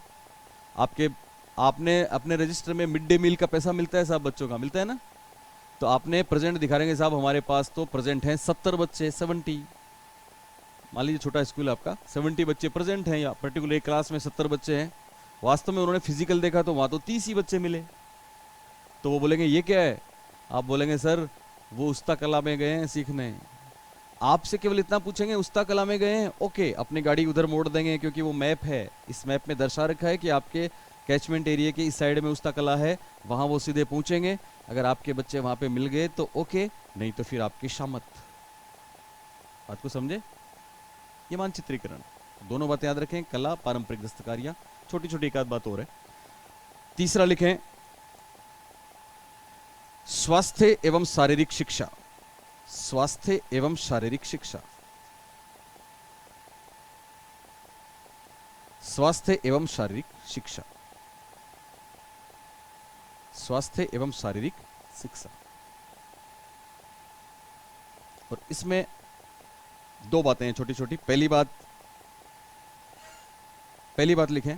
आपके, आपने अपने रजिस्टर में मिड डे मील का पैसा मिलता है साहब, बच्चों का मिलता है ना, तो आपने प्रेजेंट दिखा रहे हैं साहब, हमारे पास तो प्रेजेंट हैं 70 बच्चे, 70। मान लीजिए छोटा स्कूल आपका, 70 बच्चे प्रेजेंट हैं, या पर्टिकुलर एक क्लास में 70 बच्चे हैं। वास्तव में उन्होंने फिजिकल देखा तो वहां तो 30 ही बच्चे मिले। तो वो बोलेंगे ये क्या है? आप बोलेंगे सर वो उस्ता कला में गए हैं सीखने। आपसे केवल इतना पूछेंगे उस्ता कला में गए हैं, ओके, अपनी गाड़ी उधर मोड़ देंगे, क्योंकि वो मैप है, इस मैप में दर्शा रखा है कि आपके कैचमेंट एरिया के इस साइड में उस्ता कला है, वहां वो सीधे पहुंचेंगे। अगर आपके बच्चे वहां पे मिल गए तो ओके, नहीं तो फिर आपकी शामत। बात को समझे? ये मानचित्रीकरण, दोनों बातें याद रखें, कला, पारंपरिक दस्तकारियां। छोटी छोटी एक आध बात और है। तीसरा लिखें, स्वास्थ्य एवं शारीरिक शिक्षा। स्वास्थ्य एवं शारीरिक शिक्षा। स्वास्थ्य एवं शारीरिक शिक्षा। स्वास्थ्य एवं शारीरिक शिक्षा। और इसमें दो बातें हैं छोटी छोटी। पहली बात लिखें,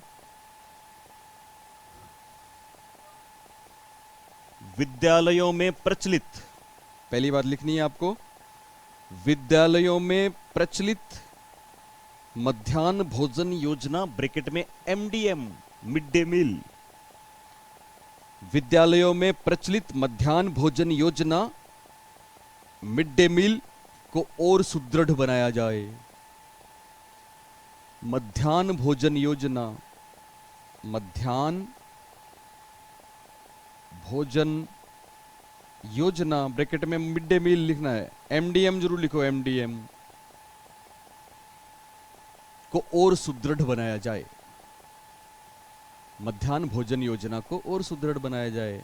विद्यालयों में प्रचलित, पहली बात लिखनी है आपको, विद्यालयों में प्रचलित मध्याह्न भोजन योजना, ब्रैकेट में एमडीएम, मिड डे मील। विद्यालयों में प्रचलित मध्याह्न भोजन योजना, मिड डे मील को और सुदृढ़ बनाया जाए। मध्याह्न भोजन योजना, मध्याह्न भोजन योजना, ब्रैकेट में मिड डे मील लिखना है, एमडीएम जरूर लिखो, एमडीएम को और सुदृढ़ बनाया जाए। मध्याह्न भोजन योजना को और सुदृढ़ बनाया जाए।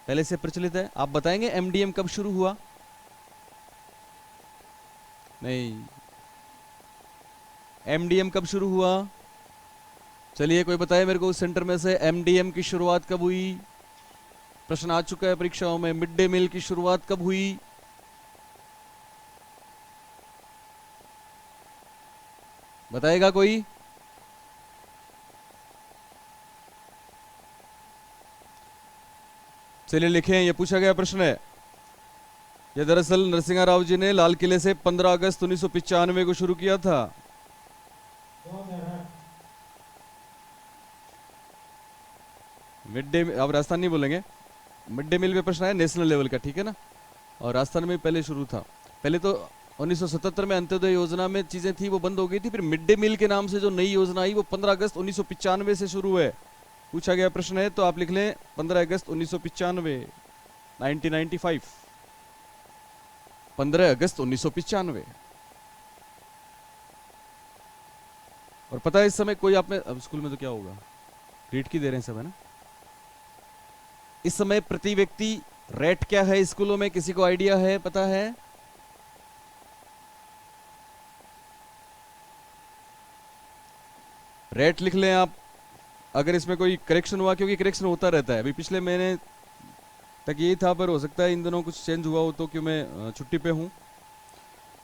पहले से प्रचलित है। आप बताएंगे एमडीएम कब शुरू हुआ? नहीं, एमडीएम कब शुरू हुआ? चलिए कोई बताए मेरे को उस सेंटर में से, एमडीएम की शुरुआत कब हुई? प्रश्न आ चुका है परीक्षाओं में, मिड डे मील की शुरुआत कब हुई? बताएगा कोई? चलिए लिखें, यह पूछा गया प्रश्न है। यह दरअसल नरसिंह राव जी ने लाल किले से 15 अगस्त 1995 को शुरू किया था। मिड डे, आप राजस्थान नहीं बोलेंगे, मिड डे मील पे प्रश्न है नेशनल लेवल का, ठीक है ना? और राजस्थान में पहले शुरू था। पहले तो 1977 में अंत्योदय योजना में चीजें थी, वो बंद हो गई थी। फिर मिड डे मील के नाम से जो नई योजना आई वो 15 अगस्त 1995 से शुरू है। पूछा गया प्रश्न है तो आप लिख लें 15 अगस्त 1995, 1995, 15 अगस्त 1995। और पता है इस समय कोई, आप में अब स्कूल में तो क्या होगा, रीड की दे रहे हैं सब, है ना? इस समय प्रति व्यक्ति रेट क्या है स्कूलों में, किसी को आइडिया है, पता है? रेट लिख लें आप, अगर इसमें कोई करेक्शन हुआ, क्योंकि करेक्शन होता रहता है। अभी पिछले महीने तक यही था, पर हो सकता है इन दिनों कुछ चेंज हुआ हो, तो क्यों मैं छुट्टी पे हूं।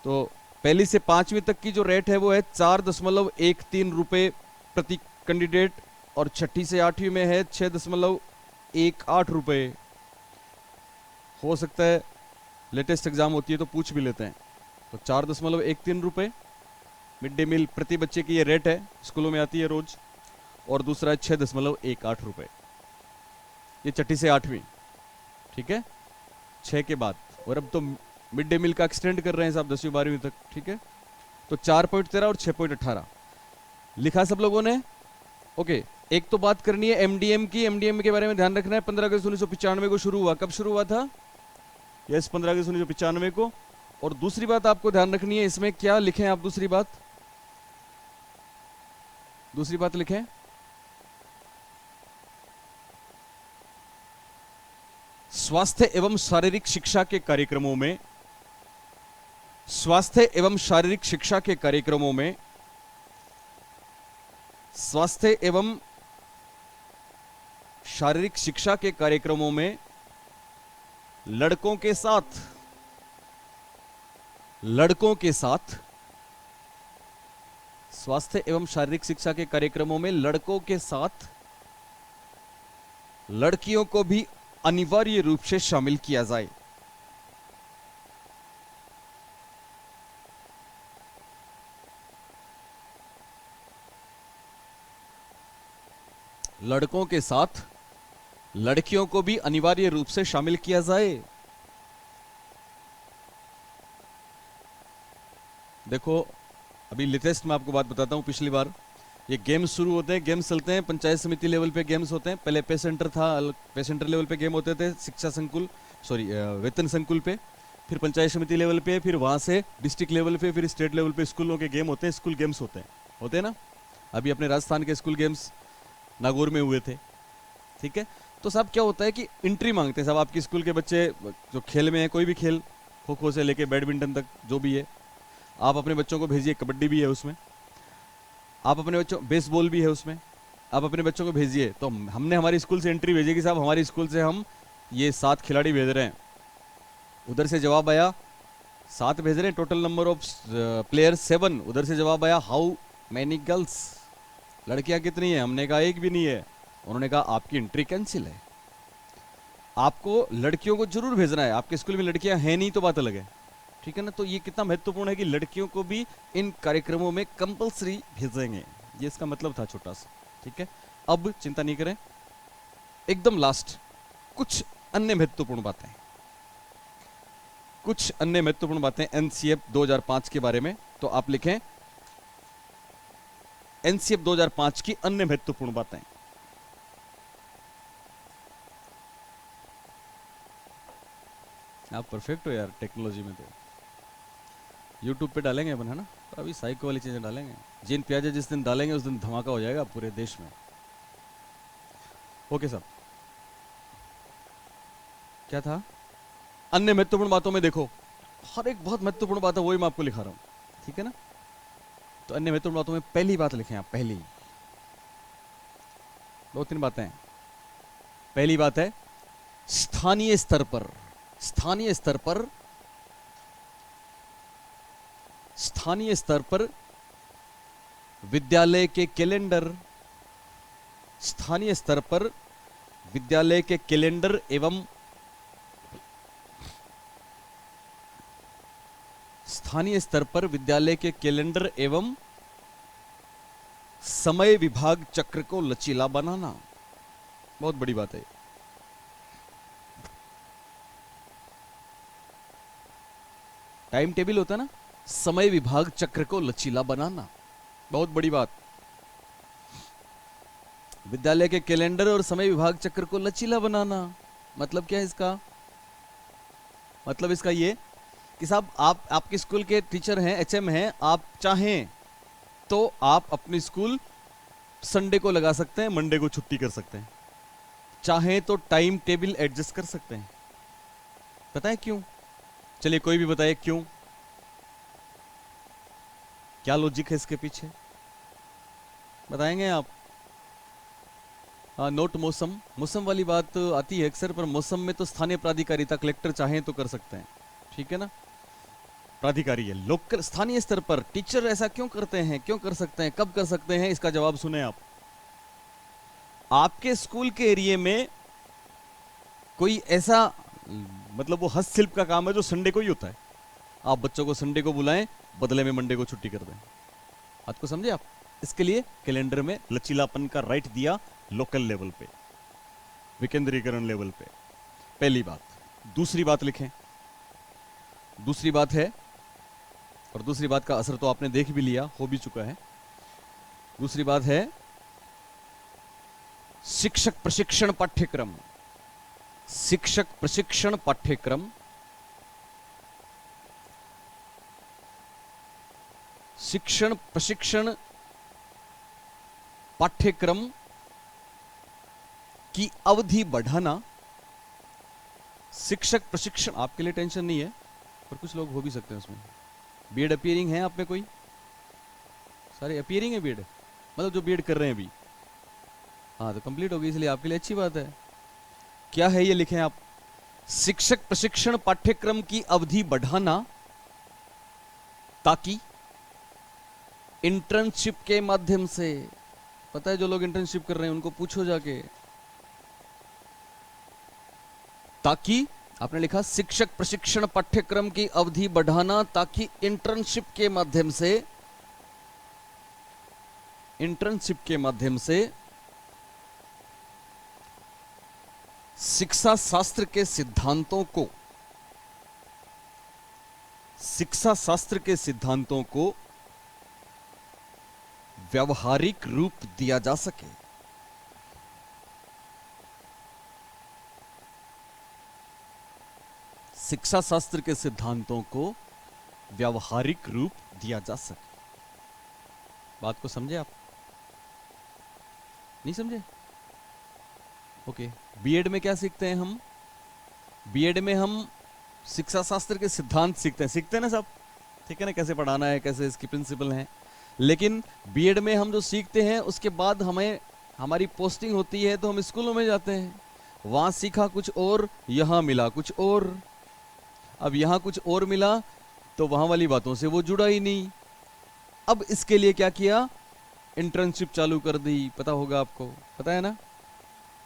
तो पहली से 5वीं तक की जो रेट है वो है 4.13 रुपए प्रति कैंडिडेट, और छठी से 8वीं में है 6.18 रुपए। हो सकता है लेटेस्ट एग्जाम होती है तो पूछ भी लेते हैं। तो 4.13 रुपए मिड डे मील प्रति बच्चे की ये रेट है, स्कूलों में आती है रोज। और दूसरा है 6.18 रुपए, ये छठी से 8वीं, ठीक है, 6 के बाद। और अब तो मिड डे मील का एक्सटेंड कर रहे हैं साहब 10वीं 12वीं तक, ठीक है। तो 4.13 और 6.18 लिखा सब लोगों ने? ओके। एक तो बात करनी है एमडीएम की, एमडीएम के बारे में ध्यान रखना है। 15 अगस्त 1995 को शुरू हुआ। कब शुरू हुआ था? यस, 15 अगस्त 1995 को। और दूसरी बात आपको ध्यान रखनी है, इसमें क्या लिखें आप? दूसरी बात लिखें, स्वास्थ्य एवं शारीरिक शिक्षा के कार्यक्रमों में, स्वास्थ्य एवं शारीरिक शिक्षा के कार्यक्रमों में, स्वास्थ्य एवं शारीरिक शिक्षा के कार्यक्रमों में लड़कों के साथ स्वास्थ्य एवं शारीरिक शिक्षा के कार्यक्रमों में लड़कों के साथ लड़कियों को भी अनिवार्य रूप से शामिल किया जाए। लड़कों के साथ लड़कियों को भी अनिवार्य रूप से शामिल किया जाए। देखो, अभी लेटेस्ट मैं आपको बात बताता हूं। पिछली बार ये गेम्स शुरू होते हैं, गेम्स चलते हैं, पंचायत समिति लेवल पे गेम्स होते हैं। पहले पे सेंटर था, पे सेंटर लेवल पे गेम होते थे, शिक्षा संकुल वेतन संकुल पे, फिर पंचायत समिति लेवल पे, फिर वहां से डिस्ट्रिक्ट लेवल पे, फिर स्टेट लेवल पे स्कूलों के गेम होते हैं, स्कूल गेम्स होते हैं ना। अभी अपने राजस्थान के स्कूल गेम्स नागौर में हुए थे, ठीक है। तो साहब क्या होता है कि एंट्री मांगते हैं साहब, आपके स्कूल के बच्चे जो खेल में है, कोई भी खेल, खो खो से लेके बैडमिंटन तक जो भी है, आप अपने बच्चों को भेजिए। कबड्डी भी है उसमें, आप अपने बच्चों, बेसबॉल भी है उसमें, आप अपने बच्चों को भेजिए। तो हमने हमारे स्कूल से एंट्री भेजी कि साहब हमारे स्कूल से हम ये 7 खिलाड़ी भेज रहे हैं। उधर से जवाब आया 7 भेज रहे हैं, टोटल नंबर ऑफ प्लेयर 7। उधर से जवाब आया हाउ मैनी गर्ल्स, लड़कियां कितनी है? हमने कहा एक भी नहीं है। उन्होंने कहा आपकी एंट्री कैंसिल है। आपको लड़कियों को जरूर भेजना है, आपके स्कूल में लड़कियां हैं नहीं तो बात अलग है, ठीक है ना। तो ये कितना महत्वपूर्ण है कि लड़कियों को भी इन कार्यक्रमों में कंपलसरी भेजेंगे, ये इसका मतलब था छोटा सा, ठीक है। अब चिंता नहीं करें, एकदम लास्ट कुछ अन्य महत्वपूर्ण बातें, कुछ अन्य महत्वपूर्ण बातें एनसीएफ 2005 के बारे में। तो आप लिखें एनसीएफ 2005 की अन्य महत्वपूर्ण बातें। आप परफेक्ट हो यार टेक्नोलॉजी में। तो यूट्यूब पे डालेंगे अपन, है ना। तो अभी साइको वाली चीजें डालेंगे, जिन प्याजे जिस दिन डालेंगे उस दिन धमाका हो जाएगा पूरे देश में। ओके साहब, क्या था? अन्य महत्वपूर्ण बातों में देखो, हर एक बहुत महत्वपूर्ण बात है, वही मैं आपको लिखा रहा हूं, ठीक है ना। तो अन्य महत्वपूर्ण बातों में पहली बात लिखें आप, पहली 2-3 बातें। पहली बात है स्थानीय स्तर पर, स्थानीय स्तर पर, स्थानीय स्तर पर विद्यालय के कैलेंडर, स्थानीय स्तर पर विद्यालय के कैलेंडर एवं स्थानीय स्तर पर विद्यालय के कैलेंडर एवं समय विभाग चक्र को लचीला बनाना, बहुत बड़ी बात है। टाइम टेबल होता है ना, समय विभाग चक्र को लचीला बनाना, बहुत बड़ी बात। विद्यालय के कैलेंडर और समय विभाग चक्र को लचीला बनाना, मतलब क्या है इसका? मतलब इसका ये कि साहब आप आपके स्कूल के टीचर हैं, एचएम हैं, आप चाहें तो आप अपनी स्कूल संडे को लगा सकते हैं, मंडे को छुट्टी कर सकते हैं, चाहें तो टाइम टेबल एडजस्ट कर सकते हैं। पता है क्यों? चलिए कोई भी बताए क्यों, क्या लॉजिक है इसके पीछे, बताएंगे आप? नोट मौसम, मौसम वाली बात आती है अक्सर, पर मौसम में तो स्थानीय प्राधिकारिता, कलेक्टर चाहें तो कर सकते हैं, ठीक है ना। प्राधिकारी है, लोकल स्थानीय स्तर पर। टीचर ऐसा क्यों करते हैं, क्यों कर सकते हैं, कब कर सकते हैं, इसका जवाब सुने आप। आपके स्कूल के एरिया में कोई ऐसा, मतलब वो हस्तशिल्प का काम है जो संडे को ही होता है, आप बच्चों को संडे को बुलाएं, बदले में मंडे को छुट्टी कर दें। बात को समझे आप? इसके लिए कैलेंडर में लचीलापन का राइट दिया, लोकल लेवल पे, विकेंद्रीकरण लेवल पे। पहली बात। दूसरी बात लिखें, दूसरी बात है, और दूसरी बात का असर तो आपने देख भी लिया, हो भी चुका है। दूसरी बात है शिक्षक प्रशिक्षण पाठ्यक्रम, शिक्षक प्रशिक्षण पाठ्यक्रम, शिक्षण प्रशिक्षण पाठ्यक्रम की अवधि बढ़ाना। शिक्षक प्रशिक्षण, आपके लिए टेंशन नहीं है, पर कुछ लोग हो भी सकते हैं उसमें। बीएड अपीयरिंग है आप में कोई? सारे अपीयरिंग है बीएड, मतलब जो बीएड कर रहे हैं अभी। हाँ तो कंप्लीट होगी, इसलिए आपके लिए अच्छी बात है। क्या है ये लिखें आप, शिक्षक प्रशिक्षण पाठ्यक्रम की अवधि बढ़ाना ताकि इंटर्नशिप के माध्यम से, पता है जो लोग इंटर्नशिप कर रहे हैं उनको पूछो जाके, ताकि आपने लिखा शिक्षक प्रशिक्षण पाठ्यक्रम की अवधि बढ़ाना ताकि इंटर्नशिप के माध्यम से शिक्षा शास्त्र के सिद्धांतों को व्यवहारिक रूप दिया जा सके। शिक्षा शास्त्र के सिद्धांतों को व्यवहारिक रूप दिया जा सके। बात को समझे आप? नहीं समझे? ओके। बीएड में क्या सीखते हैं हम? बीएड में हम शिक्षा शास्त्र के सिद्धांत सीखते हैं ना सब, ठीक है ना, कैसे पढ़ाना है, कैसे इसकी प्रिंसिपल है। लेकिन बीएड में हम जो सीखते हैं उसके बाद हमें हमारी पोस्टिंग होती है तो हम स्कूलों में जाते हैं, वहां सीखा कुछ और, यहां मिला कुछ और। अब यहां कुछ और मिला तो वहां वाली बातों से वो जुड़ा ही नहीं। अब इसके लिए क्या किया? इंटर्नशिप चालू कर दी। पता होगा आपको, पता है ना,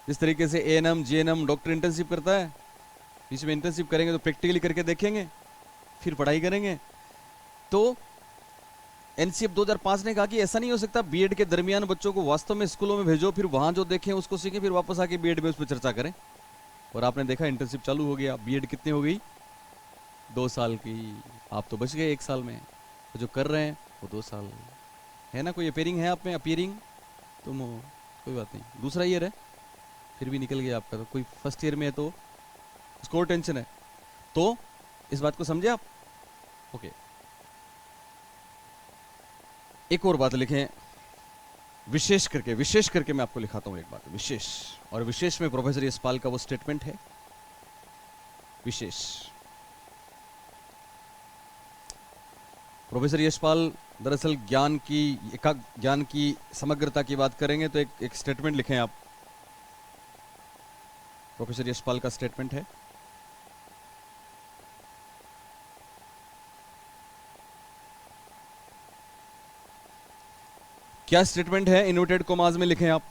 जिस तरीके से एएनएम जेएनएम डॉक्टर इंटर्नशिप करता है, इसमें इंटर्नशिप करेंगे तो प्रैक्टिकली करके देखेंगे, फिर पढ़ाई करेंगे। तो एनसीएफ 2005 ने कहा कि ऐसा नहीं हो सकता, बीएड के दरमियान बच्चों को वास्तव में स्कूलों में भेजो, फिर वहां जो देखें उसको सीखें, फिर वापस आके बीएड में उस पर चर्चा करें। और आपने देखा इंटर्नशिप चालू हो गया। बीएड कितनी हो गई? 2 साल की। आप तो बच गए 1 साल में, तो जो कर रहे हैं वो 2 साल है ना। कोई अपेयरिंग है आप में? अपेयरिंग तुम हो, कोई बात नहीं, दूसरा ईयर है फिर भी निकल गया आपका। तो कोई फर्स्ट ईयर में है तो उसको और टेंशन है। तो इस बात को समझे आप? ओके। एक और बात लिखें, विशेष करके मैं आपको लिखाता हूं एक बात, विशेष। और विशेष में प्रोफेसर यशपाल का वो स्टेटमेंट है, विशेष। प्रोफेसर यशपाल दरअसल ज्ञान की समग्रता की बात करेंगे तो एक स्टेटमेंट लिखें आप। प्रोफेसर यशपाल का स्टेटमेंट है, क्या स्टेटमेंट है? इन्वर्टेड कॉमास में लिखें आप।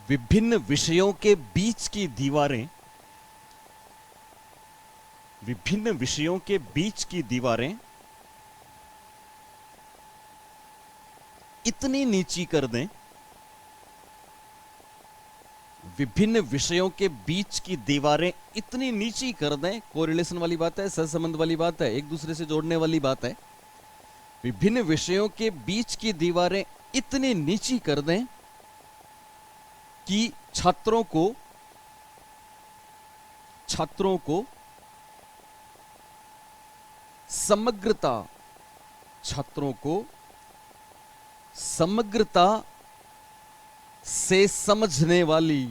विभिन्न विषयों के बीच की दीवारें, विभिन्न विषयों के बीच की दीवारें इतनी नीची कर दें, विभिन्न विषयों के बीच की दीवारें इतनी नीची कर दें। कोरिलेशन वाली बात है, सहसंबंध वाली बात है, एक दूसरे से जोड़ने वाली बात है। विभिन्न विषयों के बीच की दीवारें इतनी नीची कर दें कि छात्रों को समग्रता से समझने वाली,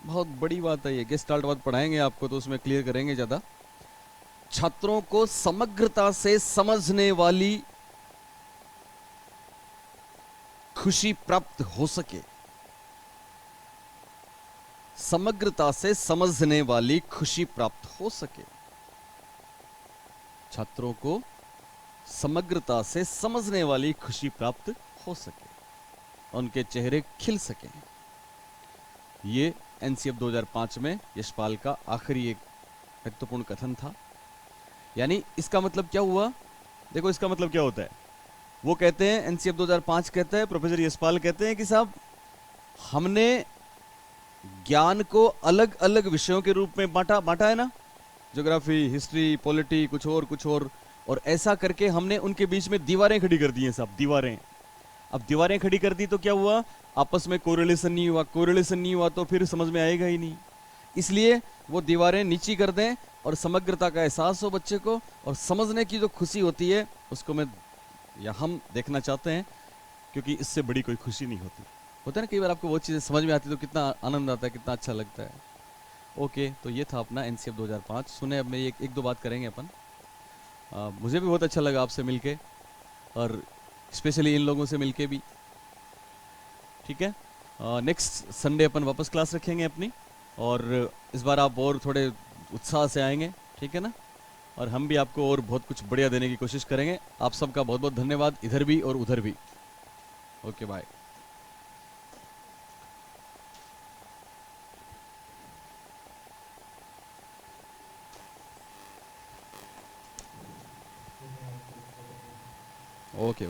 बहुत बड़ी बात है ये, गेस्टाल्ट बाद पढ़ाएंगे आपको तो उसमें क्लियर करेंगे ज्यादा। छात्रों को समग्रता से समझने वाली खुशी प्राप्त हो सके, समग्रता से समझने वाली खुशी प्राप्त हो सके। छात्रों को समग्रता से समझने वाली खुशी प्राप्त हो सके, उनके चेहरे खिल सके। ये एनसीएफ 2005 में यशपाल का आखिरी एक महत्वपूर्ण कथन था। यानी इसका मतलब क्या हुआ? देखो इसका मतलब क्या होता है। वो कहते हैं, एनसीएफ 2005 कहता है, प्रोफेसर यशपाल कहते हैं कि साहब हमने ज्ञान को अलग अलग विषयों के रूप में बांटा है ना, ज्योग्राफी, हिस्ट्री, पॉलिटी, कुछ और ऐसा करके हमने उनके बीच में दीवारें खड़ी कर दी हैं साहब, दीवारें। अब दीवारें खड़ी कर दी तो क्या हुआ? आपस में कोरिलेशन नहीं हुआ तो फिर समझ में आएगा ही नहीं। इसलिए वो दीवारें नीची कर दें और समग्रता का एहसास हो बच्चे को, और समझने की जो खुशी होती है उसको हम देखना चाहते हैं, क्योंकि इससे बड़ी कोई खुशी नहीं होती। होता है ना कई बार आपको वो चीज़ें समझ में आती तो कितना आनंद आता है, कितना अच्छा लगता है। ओके, तो ये था अपना एनसीएफ 2005। सुने, अब मैं एक दो बात करेंगे अपन। मुझे भी बहुत अच्छा लगा आपसे मिलके, और स्पेशली इन लोगों से मिलके भी। ठीक है, नेक्स्ट संडे अपन वापस क्लास रखेंगे अपनी, और इस बार आप और थोड़े उत्साह से आएंगे, ठीक है ना, और हम भी आपको और बहुत कुछ बढ़िया देने की कोशिश करेंगे। आप सबका बहुत बहुत धन्यवाद, इधर भी और उधर भी। Okay, bye. ओके।